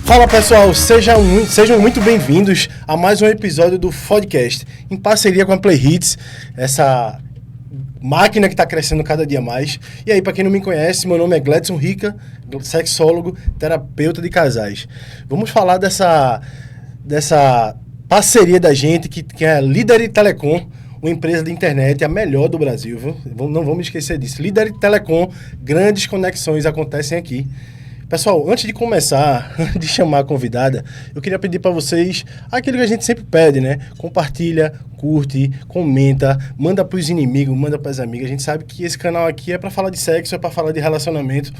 Fala pessoal, sejam muito bem-vindos a mais um episódio do Podcast, em parceria com a Play Hits, essa máquina que está crescendo cada dia mais. E aí, para quem não me conhece, meu nome é Gledson Rica, sexólogo, terapeuta de casais. Vamos falar dessa parceria da gente, que é a Líder Telecom, uma empresa de internet, a melhor do Brasil, viu? Não vamos esquecer disso. Líder Telecom, grandes conexões acontecem aqui. Pessoal, antes de começar, de chamar a convidada, eu queria pedir para vocês aquilo que a gente sempre pede, né? Compartilha, curte, comenta, manda para os inimigos, manda para as amigas. A gente sabe que esse canal aqui é para falar de sexo, é para falar de relacionamento,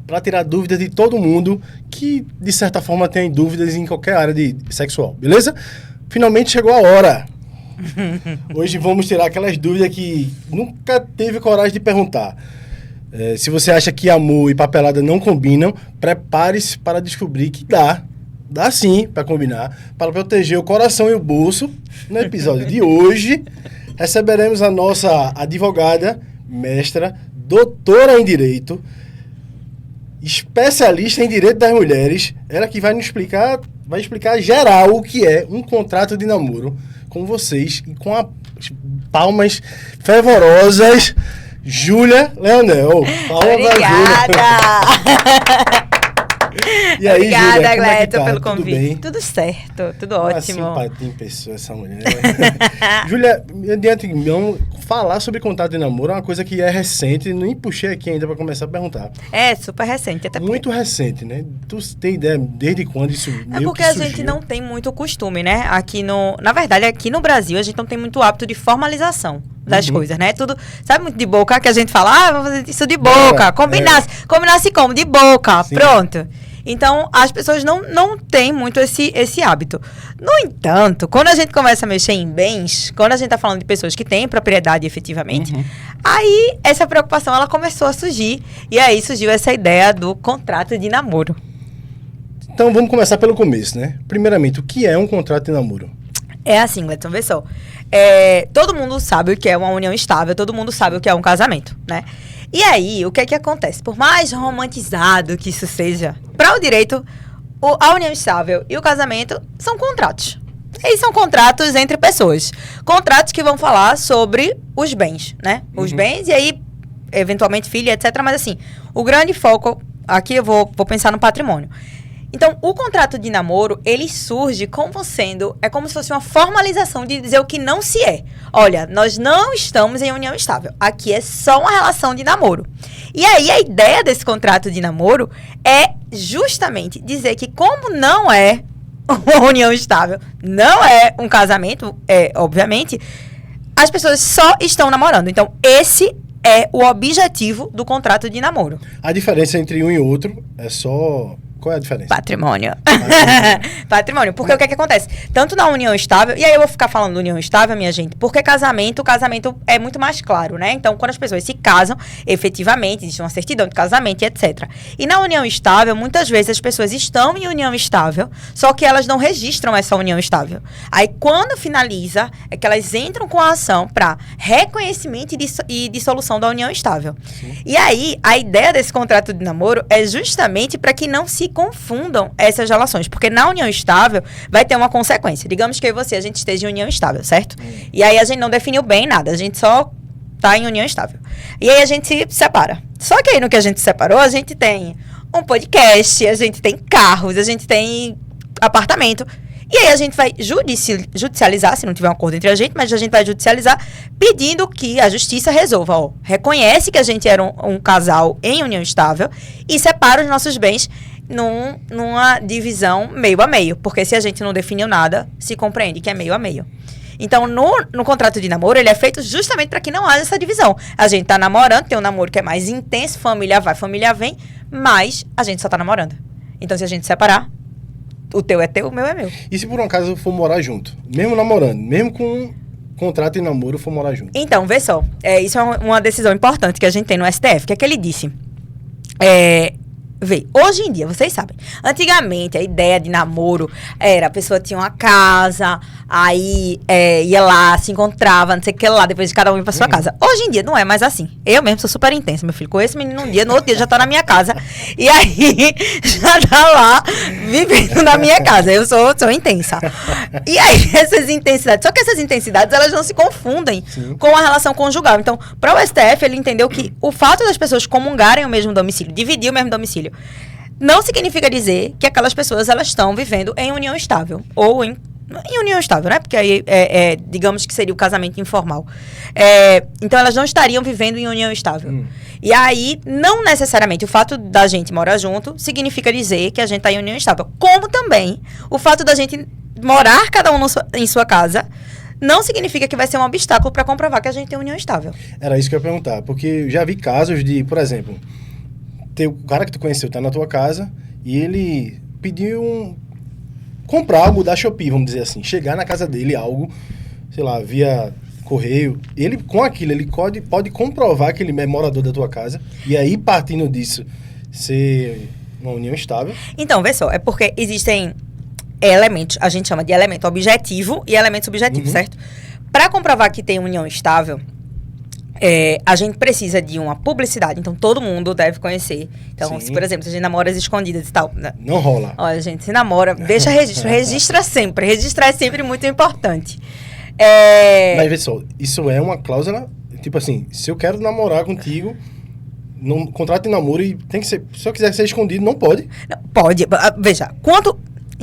para tirar dúvidas de todo mundo que, de certa forma, tem dúvidas em qualquer área de sexual, beleza? Finalmente chegou a hora. Hoje vamos tirar aquelas dúvidas que nunca teve coragem de perguntar. Se você acha que amor e papelada não combinam, prepare-se para descobrir que dá sim para combinar, para proteger o coração e o bolso. No episódio de hoje, receberemos a nossa advogada, mestra, doutora em Direito, especialista em Direito das Mulheres, ela que vai explicar geral o que é um contrato de namoro com vocês e com as palmas fervorosas, Júlia Leonel. Obrigada! E aí, obrigada, Gledson, pelo convite. Tudo bem? Tudo certo, tudo ótimo. Simpatia em pessoa essa mulher. Júlia, de antemão, falar sobre contrato de namoro é uma coisa que é recente, nem puxei aqui ainda para começar a perguntar. É, super recente. Até muito recente, né? Tu tem ideia desde quando isso meio É porque que a surgiu? gente não tem muito costume, né? Na verdade, aqui no Brasil, a gente não tem muito hábito de formalização das coisas, né? Tudo, sabe, muito de boca, que a gente fala, vou fazer isso de boca, combinasse como? De boca, sim. Pronto. Então, as pessoas não têm muito esse hábito. No entanto, quando a gente começa a mexer em bens, quando a gente está falando de pessoas que têm propriedade efetivamente, aí essa preocupação ela começou a surgir. E aí surgiu essa ideia do contrato de namoro. Então, vamos começar pelo começo, né? Primeiramente, o que é um contrato de namoro? É assim, Gledson, vê só. Todo mundo sabe o que é uma união estável, todo mundo sabe o que é um casamento, né? E aí, o que é que acontece? Por mais romantizado que isso seja, para o direito, a união estável e o casamento são contratos. E são contratos entre pessoas. Contratos que vão falar sobre os bens, né? Os bens e aí, eventualmente, filho, etc. Mas assim, o grande foco, aqui eu vou pensar no patrimônio. Então, o contrato de namoro, ele surge como sendo, é como se fosse uma formalização de dizer o que não se é. Olha, nós não estamos em união estável. Aqui é só uma relação de namoro. E aí, a ideia desse contrato de namoro é justamente dizer que como não é uma união estável, não é um casamento, obviamente, as pessoas só estão namorando. Então, esse é o objetivo do contrato de namoro. A diferença entre um e outro é só... Qual é a diferença? Patrimônio. Patrimônio. Porque o que é que acontece? Tanto na união estável, e aí eu vou ficar falando união estável, minha gente, porque o casamento é muito mais claro, né? Então, quando as pessoas se casam, efetivamente, existe uma certidão de casamento e etc. E na união estável, muitas vezes as pessoas estão em união estável, só que elas não registram essa união estável. Aí, quando finaliza, é que elas entram com a ação para reconhecimento e dissolução da união estável. Sim. E aí, a ideia desse contrato de namoro é justamente para que não se confundam essas relações, porque na união estável vai ter uma consequência. Digamos que eu e você, a gente esteja em união estável, certo? E aí a gente não definiu bem nada, a gente só tá em união estável. E aí a gente se separa. Só que aí no que a gente separou, a gente tem um podcast, a gente tem carros, a gente tem apartamento. E aí a gente vai judicializar, se não tiver um acordo entre a gente, mas a gente vai judicializar pedindo que a justiça resolva. Reconhece que a gente era um casal em união estável e separa os nossos bens numa divisão meio a meio. Porque se a gente não definiu nada, se compreende que é meio a meio. Então, no contrato de namoro, ele é feito justamente para que não haja essa divisão. A gente tá namorando, tem um namoro que é mais intenso, família vai, família vem, mas a gente só tá namorando. Então, se a gente separar, o teu é teu, o meu é meu. E se por um acaso eu for morar junto? Mesmo namorando, mesmo com contrato de namoro, eu for morar junto? Então, vê só. Isso é uma decisão importante que a gente tem no STF. O que é que ele disse? Vê, hoje em dia, vocês sabem, antigamente a ideia de namoro era a pessoa tinha uma casa, aí ia lá, se encontrava, não sei o que lá, depois de cada um ia pra sua casa. Hoje em dia não é mais assim. Eu mesmo sou super intensa, meu filho. Com esse menino um dia, no outro dia já tá na minha casa. E aí, já tá lá, vivendo na minha casa. Eu sou intensa. E aí, essas intensidades, só que essas intensidades, elas não se confundem com a relação conjugal. Então, para o STF, ele entendeu que o fato das pessoas comungarem o mesmo domicílio, dividir o mesmo domicílio, não significa dizer que aquelas pessoas elas estão vivendo em união estável ou em união estável, né? Porque aí, digamos que seria o casamento informal. Então, elas não estariam vivendo em união estável. E aí, não necessariamente o fato da gente morar junto significa dizer que a gente está em união estável. Como também o fato da gente morar cada um em sua casa não significa que vai ser um obstáculo para comprovar que a gente tem união estável. Era isso que eu ia perguntar, porque eu já vi casos de, por exemplo, o cara que tu conheceu tá na tua casa e ele pediu comprar algo da Shopee, vamos dizer assim, chegar na casa dele algo, sei lá, via correio, ele com aquilo, ele pode comprovar que ele é morador da tua casa e aí partindo disso ser uma união estável. Então, vê só, é porque existem elementos, a gente chama de elemento objetivo e elemento subjetivo, certo? Para comprovar que tem união estável, a gente precisa de uma publicidade, então todo mundo deve conhecer. Então, se, por exemplo, se a gente namora às escondidas e tal... Né? Não rola. Olha, a gente se namora, deixa registro, registra sempre. Registrar é sempre muito importante. Mas, vê só, isso é uma cláusula, tipo assim, se eu quero namorar contigo, contrato de namoro e tem que ser, se eu quiser ser escondido, não pode. Não, pode, veja,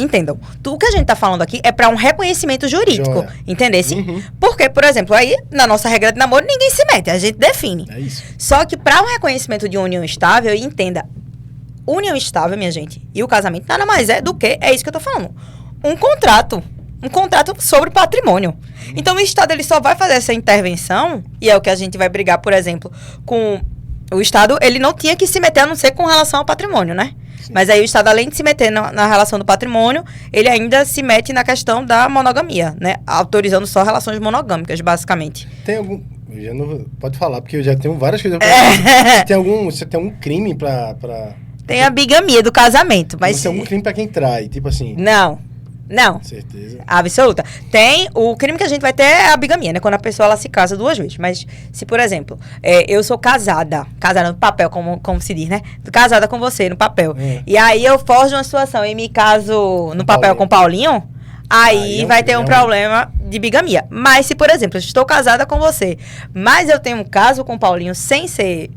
entendam, o que a gente tá falando aqui é para um reconhecimento jurídico, entendesse? Porque, por exemplo, aí, na nossa regra de namoro, ninguém se mete, a gente define. É isso. Só que para um reconhecimento de união estável, entenda, união estável, minha gente, e o casamento nada mais é do que, é isso que eu tô falando, um contrato sobre patrimônio. Então, o Estado, ele só vai fazer essa intervenção, e é o que a gente vai brigar, por exemplo, com o Estado, ele não tinha que se meter, a não ser com relação ao patrimônio, né? Mas aí o Estado, além de se meter na relação do patrimônio, ele ainda se mete na questão da monogamia, né? Autorizando só relações monogâmicas, basicamente. Tem algum... Eu já não... Pode falar, porque eu já tenho várias coisas pra Você tem algum crime pra... Tem a bigamia do casamento, mas... Tem algum crime pra quem trai, tipo assim... Não. Certeza. Absoluta. Tem, o crime que a gente vai ter é a bigamia, né? Quando a pessoa, ela se casa 2 vezes. Mas, se, por exemplo, eu sou casada no papel, como se diz, né? Casada com você, no papel. E aí, eu forjo uma situação e me caso no papel com o Paulinho, aí vai ter um problema de bigamia. Mas, se, por exemplo, eu estou casada com você, mas eu tenho um caso com o Paulinho sem ser...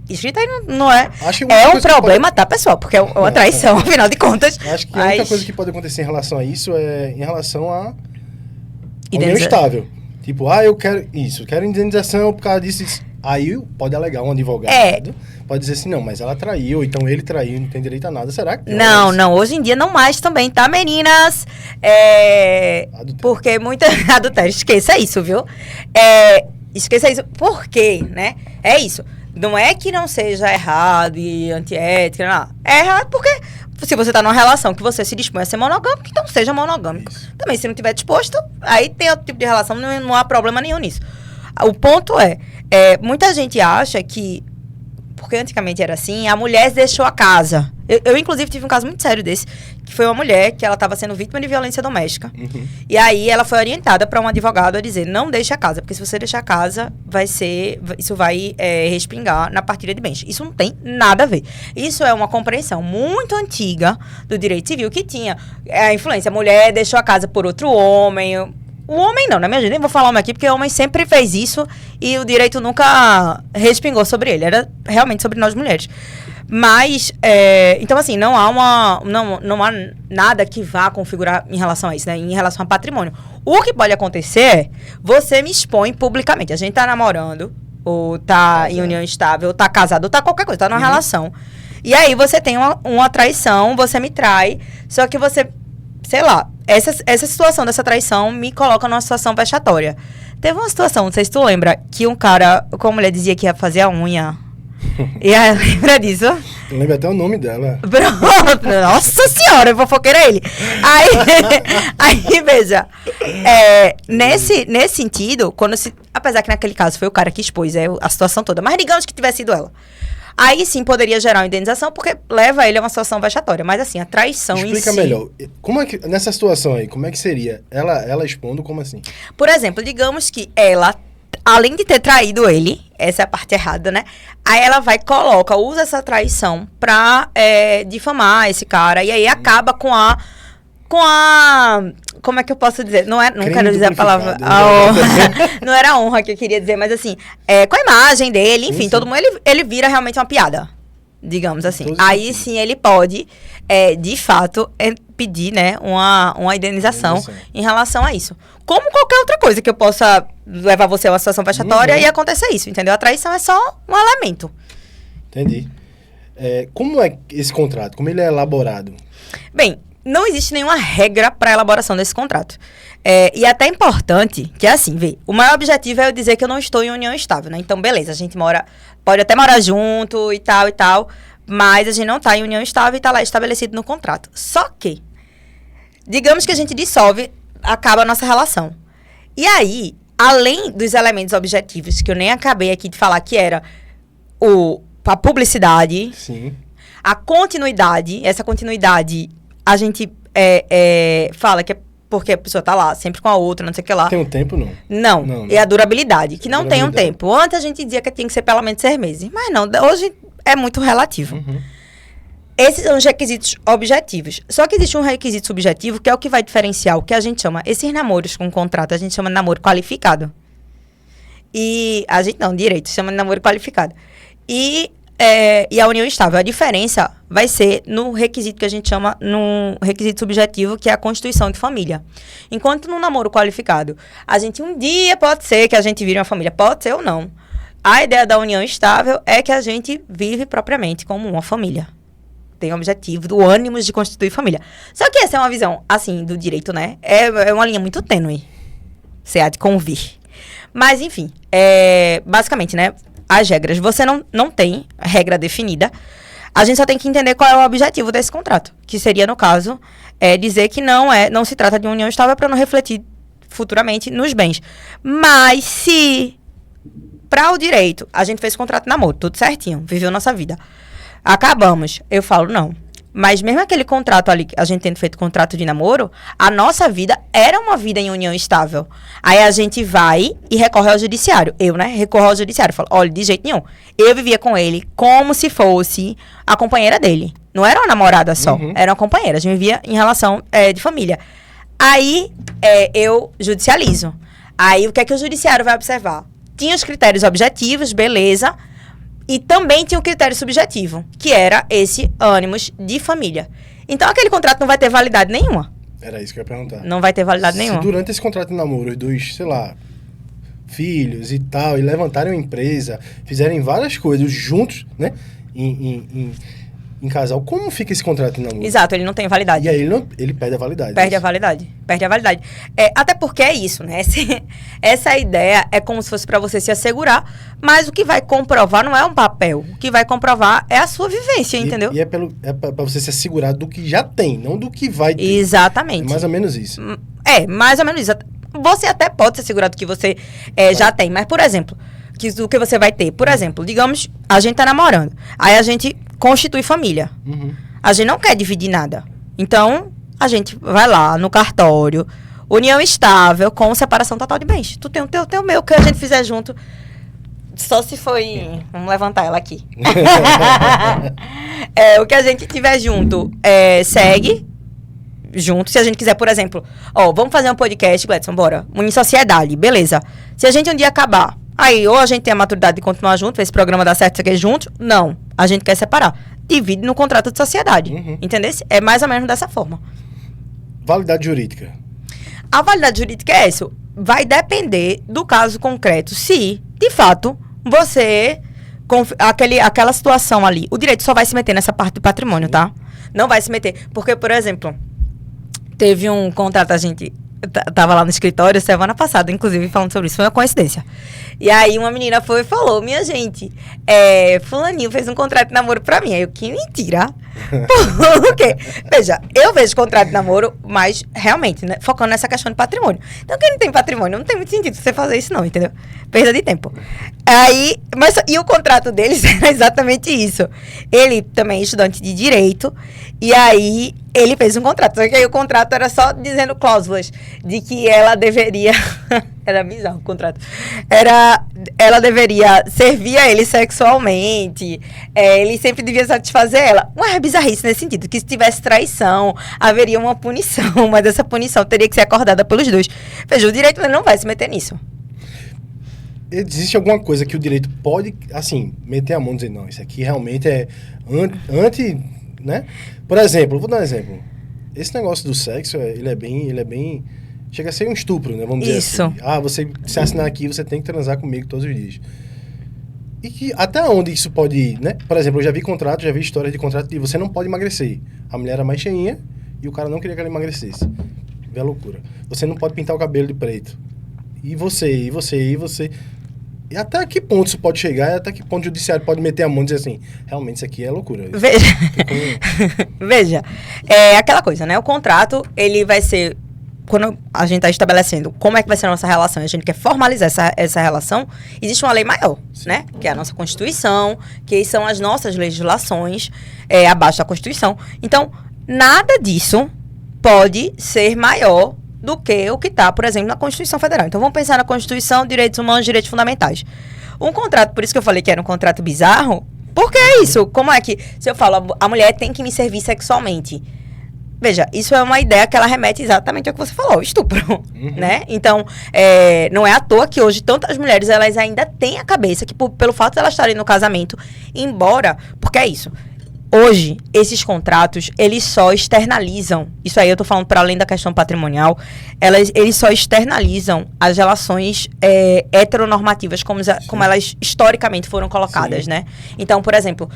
escrito aí não é. É um problema, tá, pessoal? Porque é uma traição, afinal de contas. Acho que a única coisa que pode acontecer em relação a isso é em relação a união estável. Tipo, eu quero isso, quero indenização por causa disso. Aí pode alegar um advogado. Pode dizer assim, não, mas ela traiu, então ele traiu, não tem direito a nada. Será que... Não, hoje em dia não mais também, tá, meninas? Adultério. Porque muita... Adultério, esqueça isso, viu? Esqueça isso. Por quê, né? É isso. Não é que não seja errado e antiética, não. É errado porque se você tá numa relação que você se dispõe a ser monogâmico, então seja monogâmico. Isso. Também, se não tiver disposto, aí tem outro tipo de relação, não há problema nenhum nisso. O ponto muita gente acha que, porque antigamente era assim, a mulher deixou a casa. Eu, inclusive, tive um caso muito sério desse, que foi uma mulher que ela estava sendo vítima de violência doméstica. E aí, ela foi orientada para um advogado a dizer, não deixe a casa, porque se você deixar a casa, isso vai respingar na partilha de bens. Isso não tem nada a ver. Isso é uma compreensão muito antiga do direito civil, que tinha a influência. A mulher deixou a casa por outro homem... O homem não, né, minha gente? Nem vou falar homem aqui, porque o homem sempre fez isso e o direito nunca respingou sobre ele. Era realmente sobre nós mulheres. Mas, então assim, não há nada que vá configurar em relação a isso, né? Em relação a patrimônio. O que pode acontecer é, você me expõe publicamente. A gente tá namorando, ou tá em união estável, ou tá casado, ou tá qualquer coisa, tá numa relação. E aí você tem uma traição, você me trai, só que você... Sei lá, essa situação dessa traição me coloca numa situação vexatória. Teve uma situação, não sei se tu lembra, que um cara, como a mulher dizia que ia fazer a unha. E aí, lembra disso? Eu lembro até o nome dela. Pronto, nossa senhora, eu fofoqueira ele. Aí veja, nesse sentido, apesar que naquele caso foi o cara que expôs a situação toda, mas digamos que tivesse sido ela. Aí sim poderia gerar uma indenização, porque leva ele a uma situação vexatória. Mas assim, a traição em si... Explica melhor. Como é que, nessa situação aí, como é que seria? Ela expondo, como assim? Por exemplo, digamos que ela, além de ter traído ele, essa é a parte errada, né? Aí ela usa essa traição pra difamar esse cara. E aí acaba com a... Como é que eu posso dizer? Não quero dizer a palavra... não era a honra que eu queria dizer, mas assim, com a imagem dele, enfim, todo mundo, ele vira realmente uma piada, digamos assim. Aí sim ele pode, de fato, pedir, né, uma indenização em relação a isso. Como qualquer outra coisa que eu possa levar você a uma situação vexatória e acontecer isso, entendeu? A traição é só um elemento. Entendi. Como é esse contrato? Como ele é elaborado? Bem, não existe nenhuma regra para a elaboração desse contrato. E é até importante que, assim, o maior objetivo é eu dizer que eu não estou em união estável, né? Então, beleza, a gente pode até morar junto e tal, mas a gente não está em união estável e está lá estabelecido no contrato. Só que, digamos que a gente dissolve, acaba a nossa relação. E aí, além dos elementos objetivos, que eu nem acabei aqui de falar, que era a publicidade, sim, a continuidade, essa continuidade... A gente fala que é porque a pessoa tá lá, sempre com a outra, não sei o que lá. Tem um tempo, não? Não. É a durabilidade, que não tem um tempo. Antes a gente dizia que tinha que ser pelo menos 6 meses. Mas não, hoje é muito relativo. Uhum. Esses são os requisitos objetivos. Só que existe um requisito subjetivo, que é o que vai diferenciar o que a gente chama... Esses namoros com contrato, a gente chama de namoro qualificado. E a gente não, direito, chama de namoro qualificado. E a união estável. A diferença vai ser no requisito que a gente chama, no requisito subjetivo, que é a constituição de família. Enquanto no namoro qualificado, a gente um dia pode ser que a gente vire uma família, pode ser ou não. A ideia da união estável é que a gente vive propriamente como uma família. Tem o objetivo do ânimo de constituir família. Só que essa é uma visão, assim, do direito, né? É uma linha muito tênue. Você há de convir. Mas, enfim, basicamente, né? As regras. Você não tem regra definida. A gente só tem que entender qual é o objetivo desse contrato. Que seria, no caso, dizer que não se trata de uma união estável para não refletir futuramente nos bens. Mas se, para o direito, a gente fez contrato de namoro, tudo certinho, viveu nossa vida. Acabamos. Eu falo, não. Mas mesmo aquele contrato ali, a gente tendo feito contrato de namoro, a nossa vida era uma vida em união estável. Aí a gente vai e recorre ao judiciário. Eu, né, recorro ao judiciário. Falo, olha, de jeito nenhum. Eu vivia com ele como se fosse a companheira dele. Não era uma namorada só, era uma companheira. A gente vivia em relação de família. Aí eu judicializo. Aí o que é que o judiciário vai observar? Tinha os critérios objetivos, beleza. E também tinha um critério subjetivo, que era esse ânimos de família. Então, aquele contrato não vai ter validade nenhuma. Era isso que eu ia perguntar. Não vai ter validade nenhuma. Se durante esse contrato de namoro, os dois, sei lá, filhos e tal, e levantarem uma empresa, fizerem várias coisas juntos, né, em casal, como fica esse contrato de namoro? Exato, ele não tem validade. E aí ele perde a validade. Perde a validade. Até porque é isso, né? Essa ideia é como se fosse para você se assegurar, mas o que vai comprovar não é um papel. O que vai comprovar é a sua vivência, entendeu? E é para você se assegurar do que já tem, não do que vai ter. Exatamente. É mais ou menos isso. Mais ou menos isso. Você até pode se assegurar do que você já tem, mas, por exemplo, do que você vai ter. Por exemplo, digamos, a gente tá namorando. Aí a gente constitui família. A gente não quer dividir nada. Então, a gente vai lá no cartório, união estável com separação total de bens. Tu tem o teu, eu tenho o meu, que a gente fizer junto. Só se foi... Vamos levantar ela aqui. O que a gente tiver junto, segue junto. Se a gente quiser, por exemplo, vamos fazer um podcast, Gledson, bora. Unir sociedade, beleza. Se a gente um dia acabar, aí ou a gente tem a maturidade de continuar junto, esse programa dá certo, isso aqui junto, não. A gente quer separar. Divide no contrato de sociedade. Entendeu? É mais ou menos dessa forma. Validade jurídica. A validade jurídica é isso. Vai depender do caso concreto. Se, de fato, você... Aquela situação ali, o direito só vai se meter nessa parte do patrimônio, tá? Não vai se meter. Porque, por exemplo, teve um contrato, a gente tava lá no escritório semana passada, inclusive, falando sobre isso. Foi uma coincidência. E aí uma menina foi e falou, minha gente, fulaninho fez um contrato de namoro pra mim. Aí eu, que mentira. Por quê? Veja, eu vejo contrato de namoro, mas realmente, né, focando nessa questão de patrimônio. Então, quem não tem patrimônio, não tem muito sentido você fazer isso não, entendeu? Perda de tempo. Aí, e o contrato deles era exatamente isso. Ele também é estudante de direito, e aí ele fez um contrato. Só que aí o contrato era só dizendo cláusulas de que ela deveria... Era bizarro o contrato. Ela deveria servir a ele sexualmente. Ele sempre devia satisfazer ela. Uma bizarrice nesse sentido, que se tivesse traição, haveria uma punição, mas essa punição teria que ser acordada pelos dois. Veja, o direito não vai se meter nisso. Existe alguma coisa que o direito pode, assim, meter a mão e dizer, não, isso aqui realmente é anti, né? Por exemplo, vou dar um exemplo. Esse negócio do sexo, ele é bem... Chega a ser um estupro, né? Vamos dizer isso. assim. Você se assinar aqui, você tem que transar comigo todos os dias. E que até onde isso pode ir, né? Por exemplo, eu já vi histórias de contrato de você não pode emagrecer. A mulher era mais cheinha e o cara não queria que ela emagrecesse. Vê a loucura. Você não pode pintar o cabelo de preto. E você. E até que ponto isso pode chegar? E até que ponto o judiciário pode meter a mão e dizer assim, realmente isso aqui é loucura. Veja, aquela coisa, né? O contrato, ele vai ser... Quando a gente está estabelecendo como é que vai ser a nossa relação, a gente quer formalizar essa relação, existe uma lei maior, né? Que é a nossa Constituição, que são as nossas legislações abaixo da Constituição. Então, nada disso pode ser maior do que o que está, por exemplo, na Constituição Federal. Então, vamos pensar na Constituição, direitos humanos, direitos fundamentais. Um contrato, por isso que eu falei que era um contrato bizarro, porque é isso. Como é que, se eu falo, a mulher tem que me servir sexualmente... Veja, isso é uma ideia que ela remete exatamente ao que você falou, estupro, né? Então, não é à toa que hoje tantas mulheres, elas ainda têm a cabeça que pelo fato de elas estarem no casamento, embora, porque é isso, hoje, esses contratos, eles só externalizam, isso aí eu tô falando para além da questão patrimonial, eles só externalizam as relações heteronormativas, como elas historicamente foram colocadas, Sim. né? Então, por exemplo,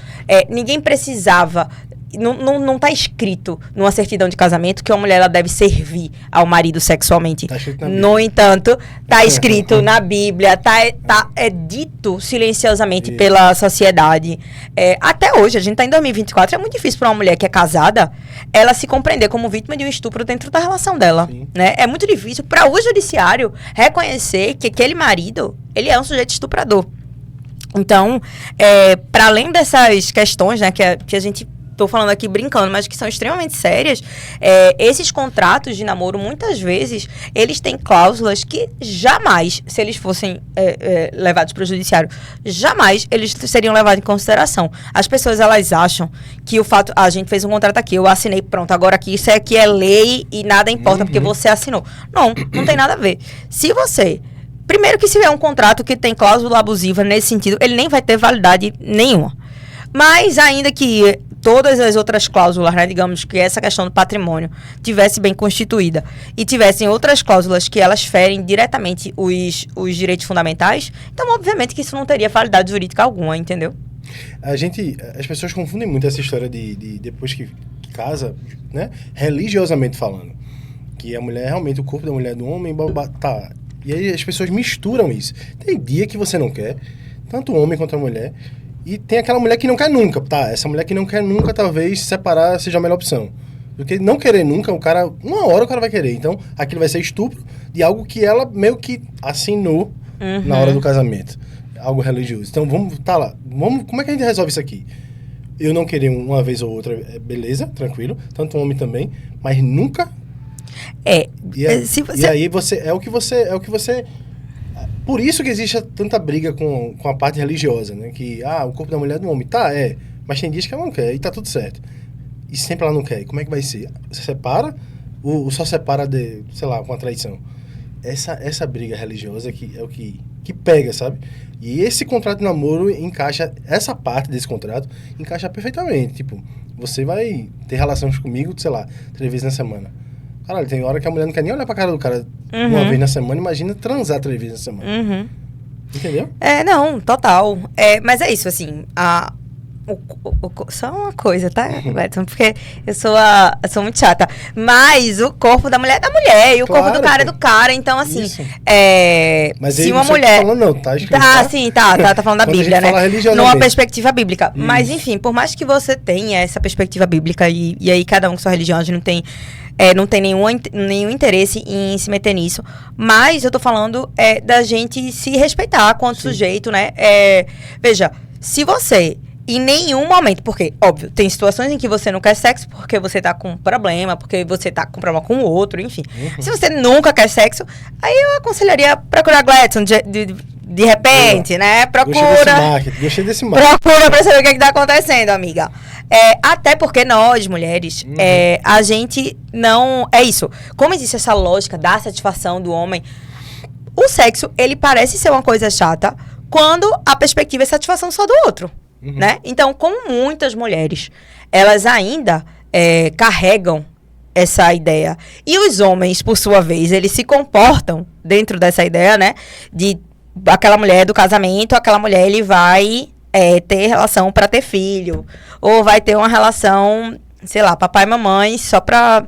ninguém precisava... Não está escrito numa certidão de casamento que uma mulher ela deve servir ao marido sexualmente. Tá escrito na Bíblia. No entanto, está escrito na Bíblia, é dito silenciosamente pela sociedade. Até hoje, a gente está em 2024, é muito difícil para uma mulher que é casada, ela se compreender como vítima de um estupro dentro da relação dela. Né? É muito difícil para o judiciário reconhecer que aquele marido, ele é um sujeito estuprador. Então, para além dessas questões, né, que a gente... Estou falando aqui brincando, mas que são extremamente sérias, esses contratos de namoro, muitas vezes, eles têm cláusulas que jamais, se eles fossem levados para o judiciário, jamais eles seriam levados em consideração. As pessoas, elas acham que o fato, a gente fez um contrato aqui, eu assinei, pronto, agora aqui, isso aqui é lei e nada importa, porque você assinou. Não tem nada a ver. Se você... Primeiro que se é um contrato que tem cláusula abusiva nesse sentido, ele nem vai ter validade nenhuma. Mas ainda que todas as outras cláusulas, né, digamos que essa questão do patrimônio tivesse bem constituída e tivessem outras cláusulas que elas ferem diretamente os direitos fundamentais, então obviamente que isso não teria validade jurídica alguma, entendeu? As pessoas confundem muito essa história de depois que casa, né, religiosamente falando, que a mulher realmente, o corpo da mulher é do homem, tá. E aí as pessoas misturam isso. Tem dia que você não quer, tanto o homem quanto a mulher. E tem aquela mulher que não quer nunca, tá? Essa mulher que não quer nunca, talvez, separar seja a melhor opção. Porque não querer nunca, o cara... Uma hora o cara vai querer. Então, aquilo vai ser estupro de algo que ela meio que assinou na hora do casamento. Algo religioso. Então, como é que a gente resolve isso aqui? Eu não querer uma vez ou outra, beleza, tranquilo. Tanto o homem também. Mas nunca... E aí, é o que você... Por isso que existe tanta briga com a parte religiosa, né? Que, o corpo da mulher é do homem. Tá, mas tem dias que ela não quer e tá tudo certo. E sempre ela não quer. Como é que vai ser? Você separa ou só separa com a traição? Essa briga religiosa é o que pega, sabe? E esse contrato de namoro encaixa, essa parte desse contrato encaixa perfeitamente. Tipo, você vai ter relações comigo, 3 vezes na semana. Caralho, tem hora que a mulher não quer nem olhar pra cara do cara uma vez na semana, imagina transar 3 vezes na semana. Entendeu? Não, total. Mas é isso, assim, Só uma coisa, tá, Gladson? Porque eu sou muito chata. Mas o corpo da mulher é da mulher e o corpo do cara é do cara. Então, assim, mas se uma mulher... Tá falando, não, tá escrito, tá falando da Bíblia, né? Numa perspectiva bíblica. Isso. Mas, enfim, por mais que você tenha essa perspectiva bíblica e aí cada um com sua religião, a gente não tem nenhum interesse em se meter nisso. Mas eu tô falando da gente se respeitar quanto sujeito, né? Veja, se você... Em nenhum momento, porque, óbvio, tem situações em que você não quer sexo porque você tá com problema, porque você tá com problema com o outro, enfim. Se você nunca quer sexo, aí eu aconselharia procurar Gladson de repente, né? Gostei desse marketing. Procura pra saber o que tá acontecendo, amiga. Até porque nós, mulheres, a gente não... É isso. Como existe essa lógica da satisfação do homem, o sexo, ele parece ser uma coisa chata quando a perspectiva é satisfação só do outro. Né? Então, como muitas mulheres, elas ainda carregam essa ideia. E os homens, por sua vez, eles se comportam dentro dessa ideia, né? De aquela mulher do casamento, aquela mulher, ele vai ter relação para ter filho. Ou vai ter uma relação, sei lá, papai e mamãe, só pra...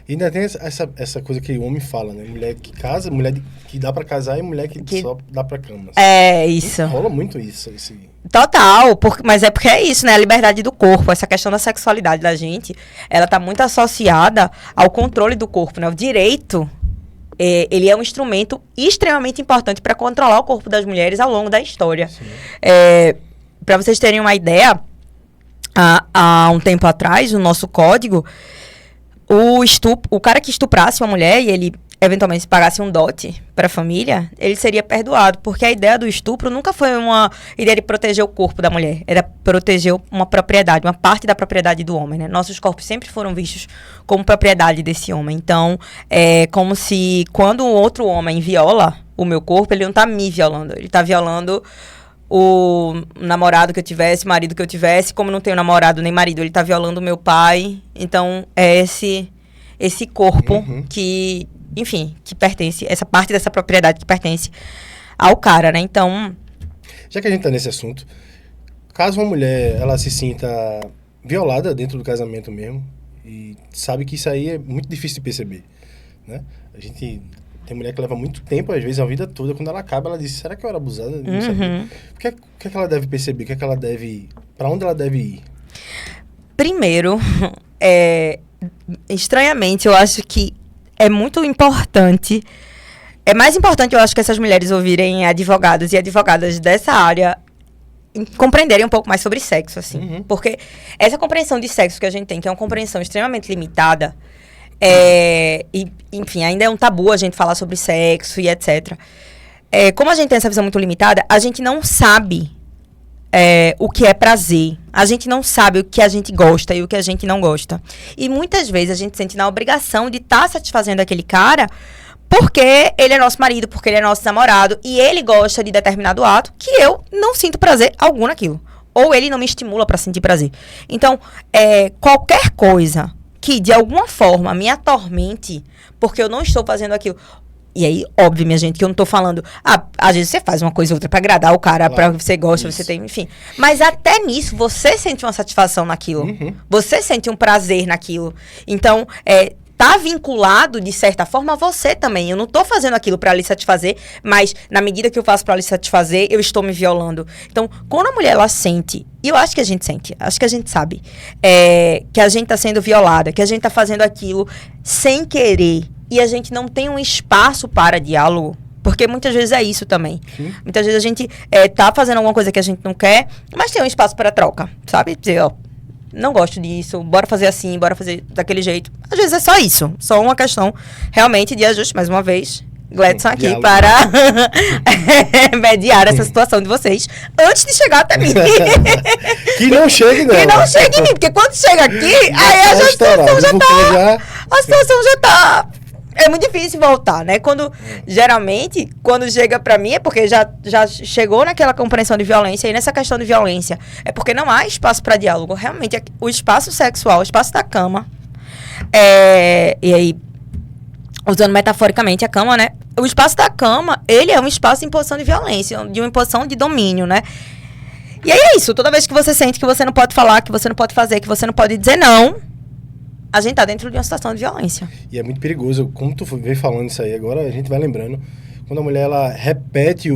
E ainda tem essa coisa que o homem fala, né? Mulher que casa, mulher que dá pra casar e mulher que só dá pra cama. Assim. Isso. Rola muito isso. Total, mas é porque é isso, né? A liberdade do corpo, essa questão da sexualidade da gente, ela tá muito associada ao controle do corpo, né? O direito, ele é um instrumento extremamente importante para controlar o corpo das mulheres ao longo da história. Para vocês terem uma ideia, há um tempo atrás, no nosso código, o cara que estuprasse uma mulher e ele eventualmente pagasse um dote para a família, ele seria perdoado, porque a ideia do estupro nunca foi uma ideia de proteger o corpo da mulher, era proteger uma propriedade, uma parte da propriedade do homem, né? Nossos corpos sempre foram vistos como propriedade desse homem. Então, é como se quando um outro homem viola o meu corpo, ele não está me violando, ele está violando o namorado que eu tivesse, marido que eu tivesse. Como não tenho namorado nem marido, ele tá violando o meu pai. Então, é esse corpo que, enfim, que pertence, essa parte dessa propriedade que pertence ao cara, né? Então... Já que a gente tá nesse assunto, caso uma mulher, ela se sinta violada dentro do casamento mesmo, e sabe que isso aí é muito difícil de perceber, né? A gente... Tem mulher que leva muito tempo, às vezes, a vida toda. Quando ela acaba, ela diz, será que eu era abusada? Não sabia. O que é que ela deve perceber? O que é que ela deve... Pra onde ela deve ir? Primeiro, estranhamente, eu acho que é muito importante... É mais importante, eu acho, que essas mulheres ouvirem advogados e advogadas dessa área compreenderem um pouco mais sobre sexo, assim. Porque essa compreensão de sexo que a gente tem, que é uma compreensão extremamente limitada... enfim, ainda é um tabu a gente falar sobre sexo e etc. Como a gente tem essa visão muito limitada, a gente não sabe o que é prazer. A gente não sabe o que a gente gosta e o que a gente não gosta. E muitas vezes a gente sente na obrigação de estar satisfazendo aquele cara porque ele é nosso marido, porque ele é nosso namorado e ele gosta de determinado ato que eu não sinto prazer algum naquilo. Ou ele não me estimula para sentir prazer. Então, qualquer coisa que de alguma forma me atormente porque eu não estou fazendo aquilo. E aí, óbvio, minha gente, que eu não tô falando... às vezes você faz uma coisa ou outra pra agradar o cara, claro, você gosta, isso. Você tem... Enfim. Mas até nisso, você sente uma satisfação naquilo. Você sente um prazer naquilo. Então, tá vinculado, de certa forma, a você também. Eu não tô fazendo aquilo pra lhe satisfazer, mas na medida que eu faço pra lhe satisfazer, eu estou me violando. Então, quando a mulher, ela sente... E eu acho que a gente sente, acho que a gente sabe, que a gente tá sendo violada, que a gente tá fazendo aquilo sem querer, e a gente não tem um espaço para diálogo, porque muitas vezes é isso também. Sim. Muitas vezes a gente tá fazendo alguma coisa que a gente não quer, mas tem um espaço para troca, sabe? Dizer, ó, não gosto disso, bora fazer assim, bora fazer daquele jeito. Às vezes é só isso, só uma questão realmente de ajuste, mais uma vez. Gladson aqui diálogo. Para mediar essa situação de vocês antes de chegar até mim. Que não chegue, não. Que não chegue em mim, porque quando chega aqui, aí a situação já tá... A situação já tá... É muito difícil voltar, né? Geralmente, quando chega pra mim, é porque já chegou naquela compreensão de violência, e nessa questão de violência, é porque não há espaço pra diálogo. Realmente, o espaço sexual, o espaço da cama, e aí... Usando metaforicamente a cama, né? O espaço da cama, ele é um espaço de imposição de violência, de uma imposição de domínio, né? E aí é isso. Toda vez que você sente que você não pode falar, que você não pode fazer, que você não pode dizer não, a gente tá dentro de uma situação de violência. E é muito perigoso. Como tu vem falando isso aí, agora a gente vai lembrando. Quando a mulher, ela repete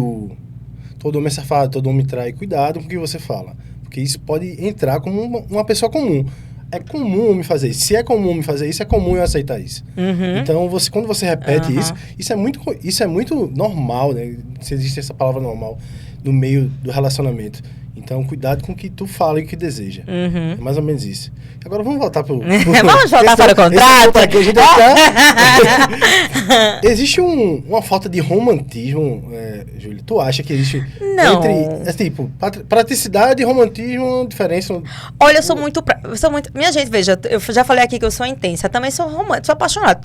todo homem é safado, todo homem trai. Cuidado com o que você fala. Porque isso pode entrar como uma pessoa comum. É comum o homem fazer isso. Se é comum o homem fazer isso, é comum eu aceitar isso. Então, quando você repete isso é muito normal, né? Se existe essa palavra normal no meio do relacionamento. Então, cuidado com o que tu fala e o que deseja. É mais ou menos isso. Agora, vamos voltar pro... Vamos voltar para o contrato? Aqui, a gente existe uma falta de romantismo, Júlia? Tu acha que existe... Não. Tipo, praticidade e romantismo, diferença... Olha, eu sou muito... Minha gente, veja, eu já falei aqui que eu sou intensa. Também sou romântica, sou apaixonada.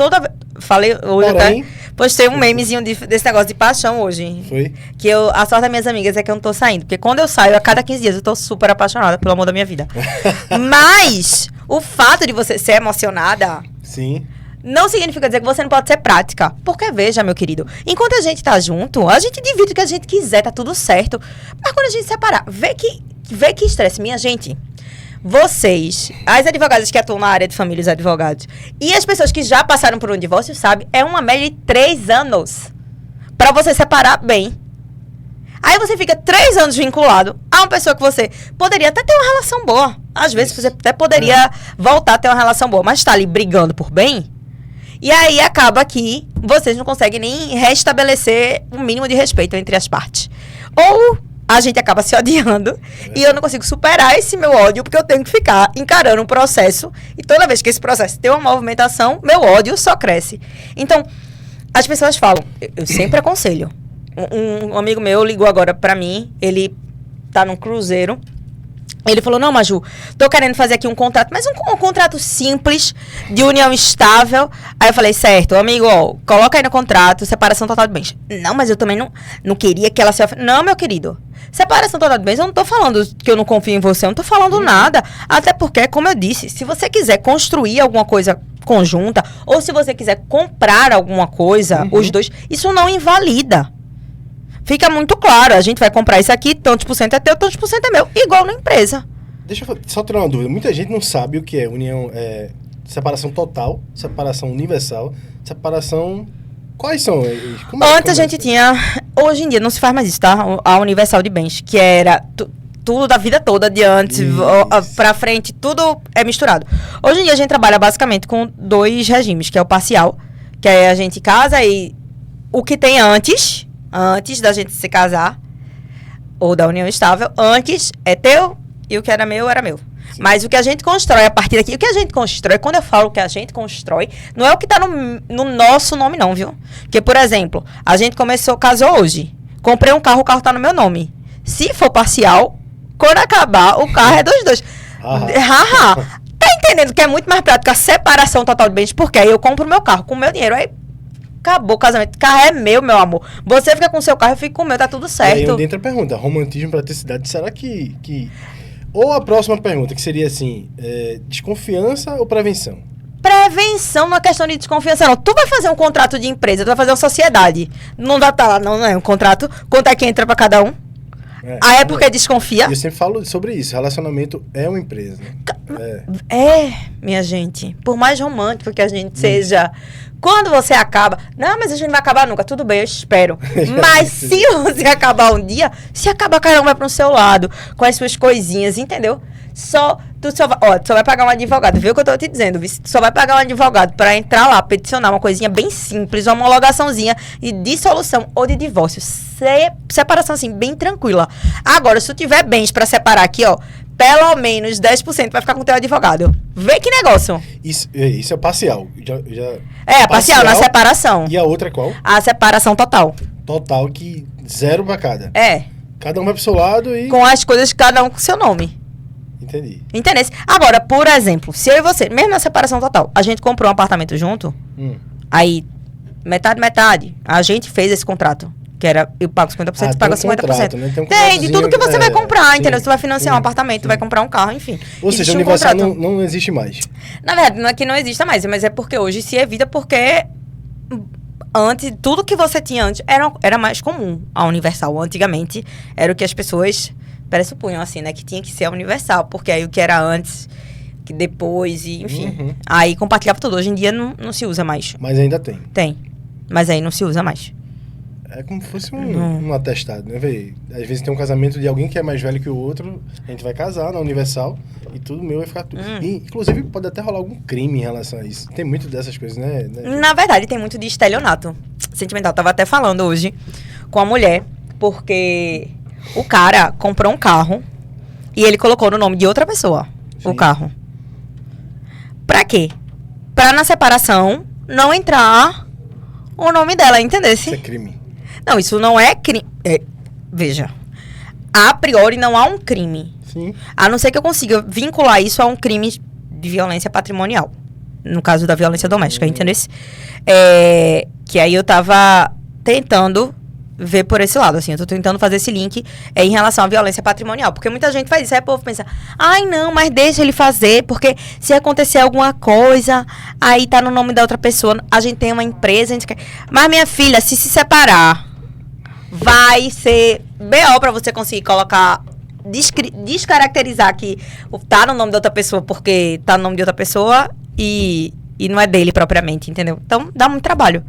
Falei hoje, porém, até postei um memezinho desse negócio de paixão hoje. Foi? Que a sorte das minhas amigas é que eu não tô saindo. Porque quando eu saio, a cada 15 dias, eu tô super apaixonada pelo amor da minha vida. Mas o fato de você ser emocionada... Sim. Não significa dizer que você não pode ser prática. Porque, veja, meu querido, enquanto a gente tá junto, a gente divide o que a gente quiser, tá tudo certo. Mas quando a gente separar, vê que estresse. Minha gente, vocês, as advogadas que atuam na área de família, os advogados, e as pessoas que já passaram por um divórcio, sabem, é uma média de 3 anos pra você separar bem. Aí você fica 3 anos vinculado a uma pessoa que você poderia até ter uma relação boa. Às vezes você até poderia voltar a ter uma relação boa, mas tá ali brigando por bem. E aí acaba que vocês não conseguem nem restabelecer um mínimo de respeito entre as partes. Ou a gente acaba se odiando e eu não consigo superar esse meu ódio porque eu tenho que ficar encarando um processo. E toda vez que esse processo tem uma movimentação, meu ódio só cresce. Então, as pessoas falam, eu sempre aconselho. Um amigo meu ligou agora pra mim, ele tá num cruzeiro. Ele falou, não, Maju, tô querendo fazer aqui um contrato, mas um contrato simples, de união estável. Aí eu falei, certo, amigo, ó, coloca aí no contrato, separação total de bens. Não, mas eu também não queria que ela se Não, meu querido, separação total de bens, eu não tô falando que eu não confio em você, eu não tô falando nada. Até porque, como eu disse, se você quiser construir alguma coisa conjunta, ou se você quiser comprar alguma coisa, os dois, isso não invalida. Fica muito claro, a gente vai comprar isso aqui, tantos por cento é teu, tantos por cento é meu, igual na empresa. Deixa eu só tirar uma dúvida. Muita gente não sabe o que é união, separação total, separação universal, separação... Quais são? Antes a gente tinha... Hoje em dia não se faz mais isso, tá? A universal de bens, que era... tudo da vida toda, de antes pra frente, tudo é misturado. Hoje em dia a gente trabalha basicamente com 2 regimes, que é o parcial, que aí a gente casa e o que tem antes da gente se casar, ou da união estável, antes é teu e o que era meu, era meu. Sim. Mas o que a gente constrói a partir daqui, o que a gente constrói, quando eu falo que a gente constrói, não é o que tá no nosso nome não, viu? Porque, por exemplo, a gente casou hoje, comprei um carro, o carro tá no meu nome. Se for parcial, quando acabar, o carro é dos dois. Tá entendendo que é muito mais prático a separação total de bens, porque aí eu compro o meu carro com o meu dinheiro, aí acabou o casamento. O carro é meu amor. Você fica com o seu carro, eu fico com o meu, tá tudo certo. E aí entra a pergunta, romantismo, praticidade, será que... Ou a próxima pergunta, que seria assim, desconfiança ou prevenção? Prevenção não é questão de desconfiança, não. Tu vai fazer um contrato de empresa, tu vai fazer uma sociedade. Não vai estar lá, não é um contrato. Quanto é que entra pra cada um? Aí é porque desconfia? Eu sempre falo sobre isso, relacionamento é uma empresa. Minha gente, por mais romântico que a gente seja, quando você acaba, não, mas a gente não vai acabar nunca, tudo bem, eu espero. Mas se você acabar um dia, se acabar, cada um vai pro seu lado, com as suas coisinhas, entendeu? Tu só vai pagar um advogado, viu o que eu tô te dizendo? Tu só vai pagar um advogado pra entrar lá, peticionar uma coisinha bem simples, uma homologaçãozinha de dissolução ou de divórcio. Separação, assim, bem tranquila. Agora, se tu tiver bens pra separar aqui, ó, pelo menos 10% vai ficar com o teu advogado. Vê que negócio. Isso é parcial. Parcial na separação. E a outra é qual? A separação total. Total, que 0 pra cada. Cada um vai pro seu lado e... Com as coisas, cada um com seu nome. Entendi. Entendeu? Agora, por exemplo, se eu e você, mesmo na separação total, a gente comprou um apartamento junto, aí, metade, a gente fez esse contrato. Que era, eu pago 50%, tu paga 50%. Contrato, né? Tem de tudo que você vai comprar, entendeu? Você vai financiar um apartamento, vai comprar um carro, enfim. Ou seja, o universal não existe mais. Na verdade, não é que não exista mais, mas é porque hoje se evita porque antes, tudo que você tinha antes era mais comum. A universal, antigamente, era o que as pessoas pressupunham, assim, né? Que tinha que ser universal, porque aí o que era antes, que depois, e enfim. Aí compartilhava tudo. Hoje em dia não se usa mais. Mas ainda tem. Tem. Mas aí não se usa mais. É como se fosse um atestado, né, velho? Às vezes tem um casamento de alguém que é mais velho que o outro, a gente vai casar na Universal e tudo meu vai ficar tudo. E, inclusive, pode até rolar algum crime em relação a isso. Tem muito dessas coisas, né? Na verdade, tem muito de estelionato sentimental. Tava até falando hoje com a mulher, porque o cara comprou um carro e ele colocou no nome de outra pessoa o carro. Pra quê? Pra na separação não entrar o nome dela, entendesse? Isso é crime. Não, isso não é crime. Veja, a priori não há um crime. Sim. A não ser que eu consiga vincular isso a um crime de violência patrimonial. No caso da violência doméstica, entendeu? Que aí eu tava tentando ver por esse lado, assim. Eu tô tentando fazer esse link em relação à violência patrimonial. Porque muita gente faz isso. Aí o povo pensa, ai não, mas deixa ele fazer, porque se acontecer alguma coisa, aí tá no nome da outra pessoa. A gente tem uma empresa, a gente quer... Mas minha filha, se separar, vai ser BO pra você conseguir colocar, descaracterizar que tá no nome da outra pessoa porque tá no nome de outra pessoa e não é dele propriamente, entendeu? Então, dá muito trabalho.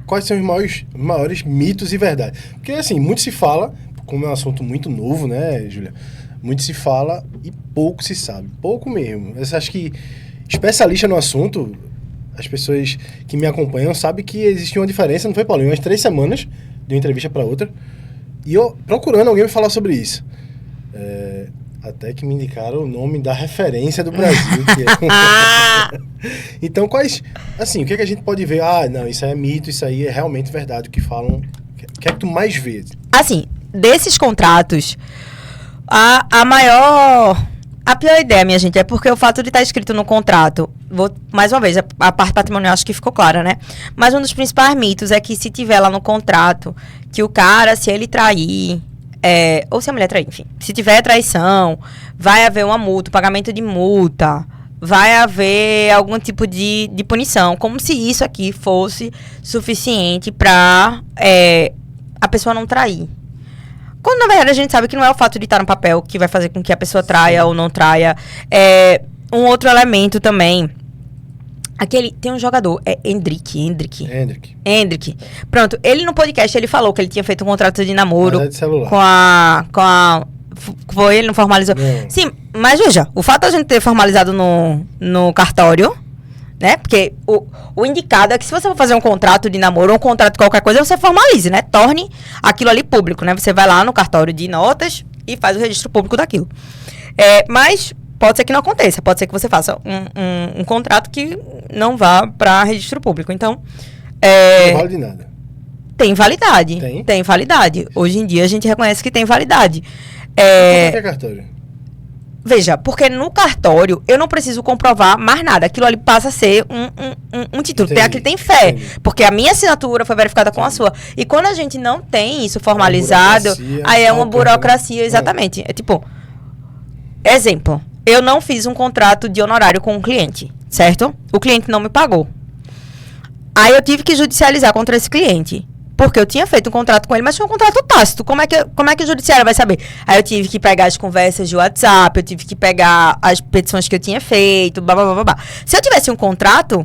Quais são os maiores mitos e verdades? Porque, assim, muito se fala, como é um assunto muito novo, né, Júlia? Muito se fala e pouco se sabe. Pouco mesmo. Eu acho que especialista no assunto, as pessoas que me acompanham sabem que existe uma diferença, não foi, Paulinho? Umas 3 semanas de uma entrevista para outra. E eu procurando alguém me falar sobre isso. Até que me indicaram o nome da referência do Brasil. Que é... Então, assim, o que a gente pode ver? Ah, não, isso aí é mito, isso aí é realmente verdade, o que falam. O que é que tu mais vê? Assim, desses contratos, a pior ideia, minha gente, é porque o fato de estar escrito no contrato, mais uma vez, a parte patrimonial acho que ficou clara, né? Mas um dos principais mitos é que se tiver lá no contrato que o cara, se ele trair, ou se a mulher trair, enfim, se tiver traição, vai haver uma multa, pagamento de multa, vai haver algum tipo de punição, como se isso aqui fosse suficiente para a pessoa não trair. Quando, na verdade, a gente sabe que não é o fato de estar no papel que vai fazer com que a pessoa traia ou não traia. Um outro elemento também. Tem um jogador, Hendrick. Pronto, ele no podcast, ele falou que ele tinha feito um contrato de namoro de celular. com a... Foi, ele não formalizou. Não. Sim, mas veja, o fato de a gente ter formalizado no cartório, né? Porque o indicado é que se você for fazer um contrato de namoro ou um contrato de qualquer coisa, você formalize, né? Torne aquilo ali público, né? Você vai lá no cartório de notas e faz o registro público daquilo. Mas pode ser que não aconteça. Pode ser que você faça um contrato que não vá para registro público. Então, não vale de nada. Tem validade. Tem validade. Hoje em dia a gente reconhece que tem validade. Por que é cartório? Veja, porque no cartório eu não preciso comprovar mais nada. Aquilo ali passa a ser um título. Aquele tem fé. Entendi. Porque a minha assinatura foi verificada com a sua. E quando a gente não tem isso formalizado, aí é uma burocracia, exatamente. É tipo, exemplo, eu não fiz um contrato de honorário com um cliente, certo? O cliente não me pagou. Aí eu tive que judicializar contra esse cliente. Porque eu tinha feito um contrato com ele, mas tinha um contrato tácito. Como é que o judiciário vai saber? Aí eu tive que pegar as conversas de WhatsApp, eu tive que pegar as petições que eu tinha feito, blá, blá, blá, blá. Se eu tivesse um contrato,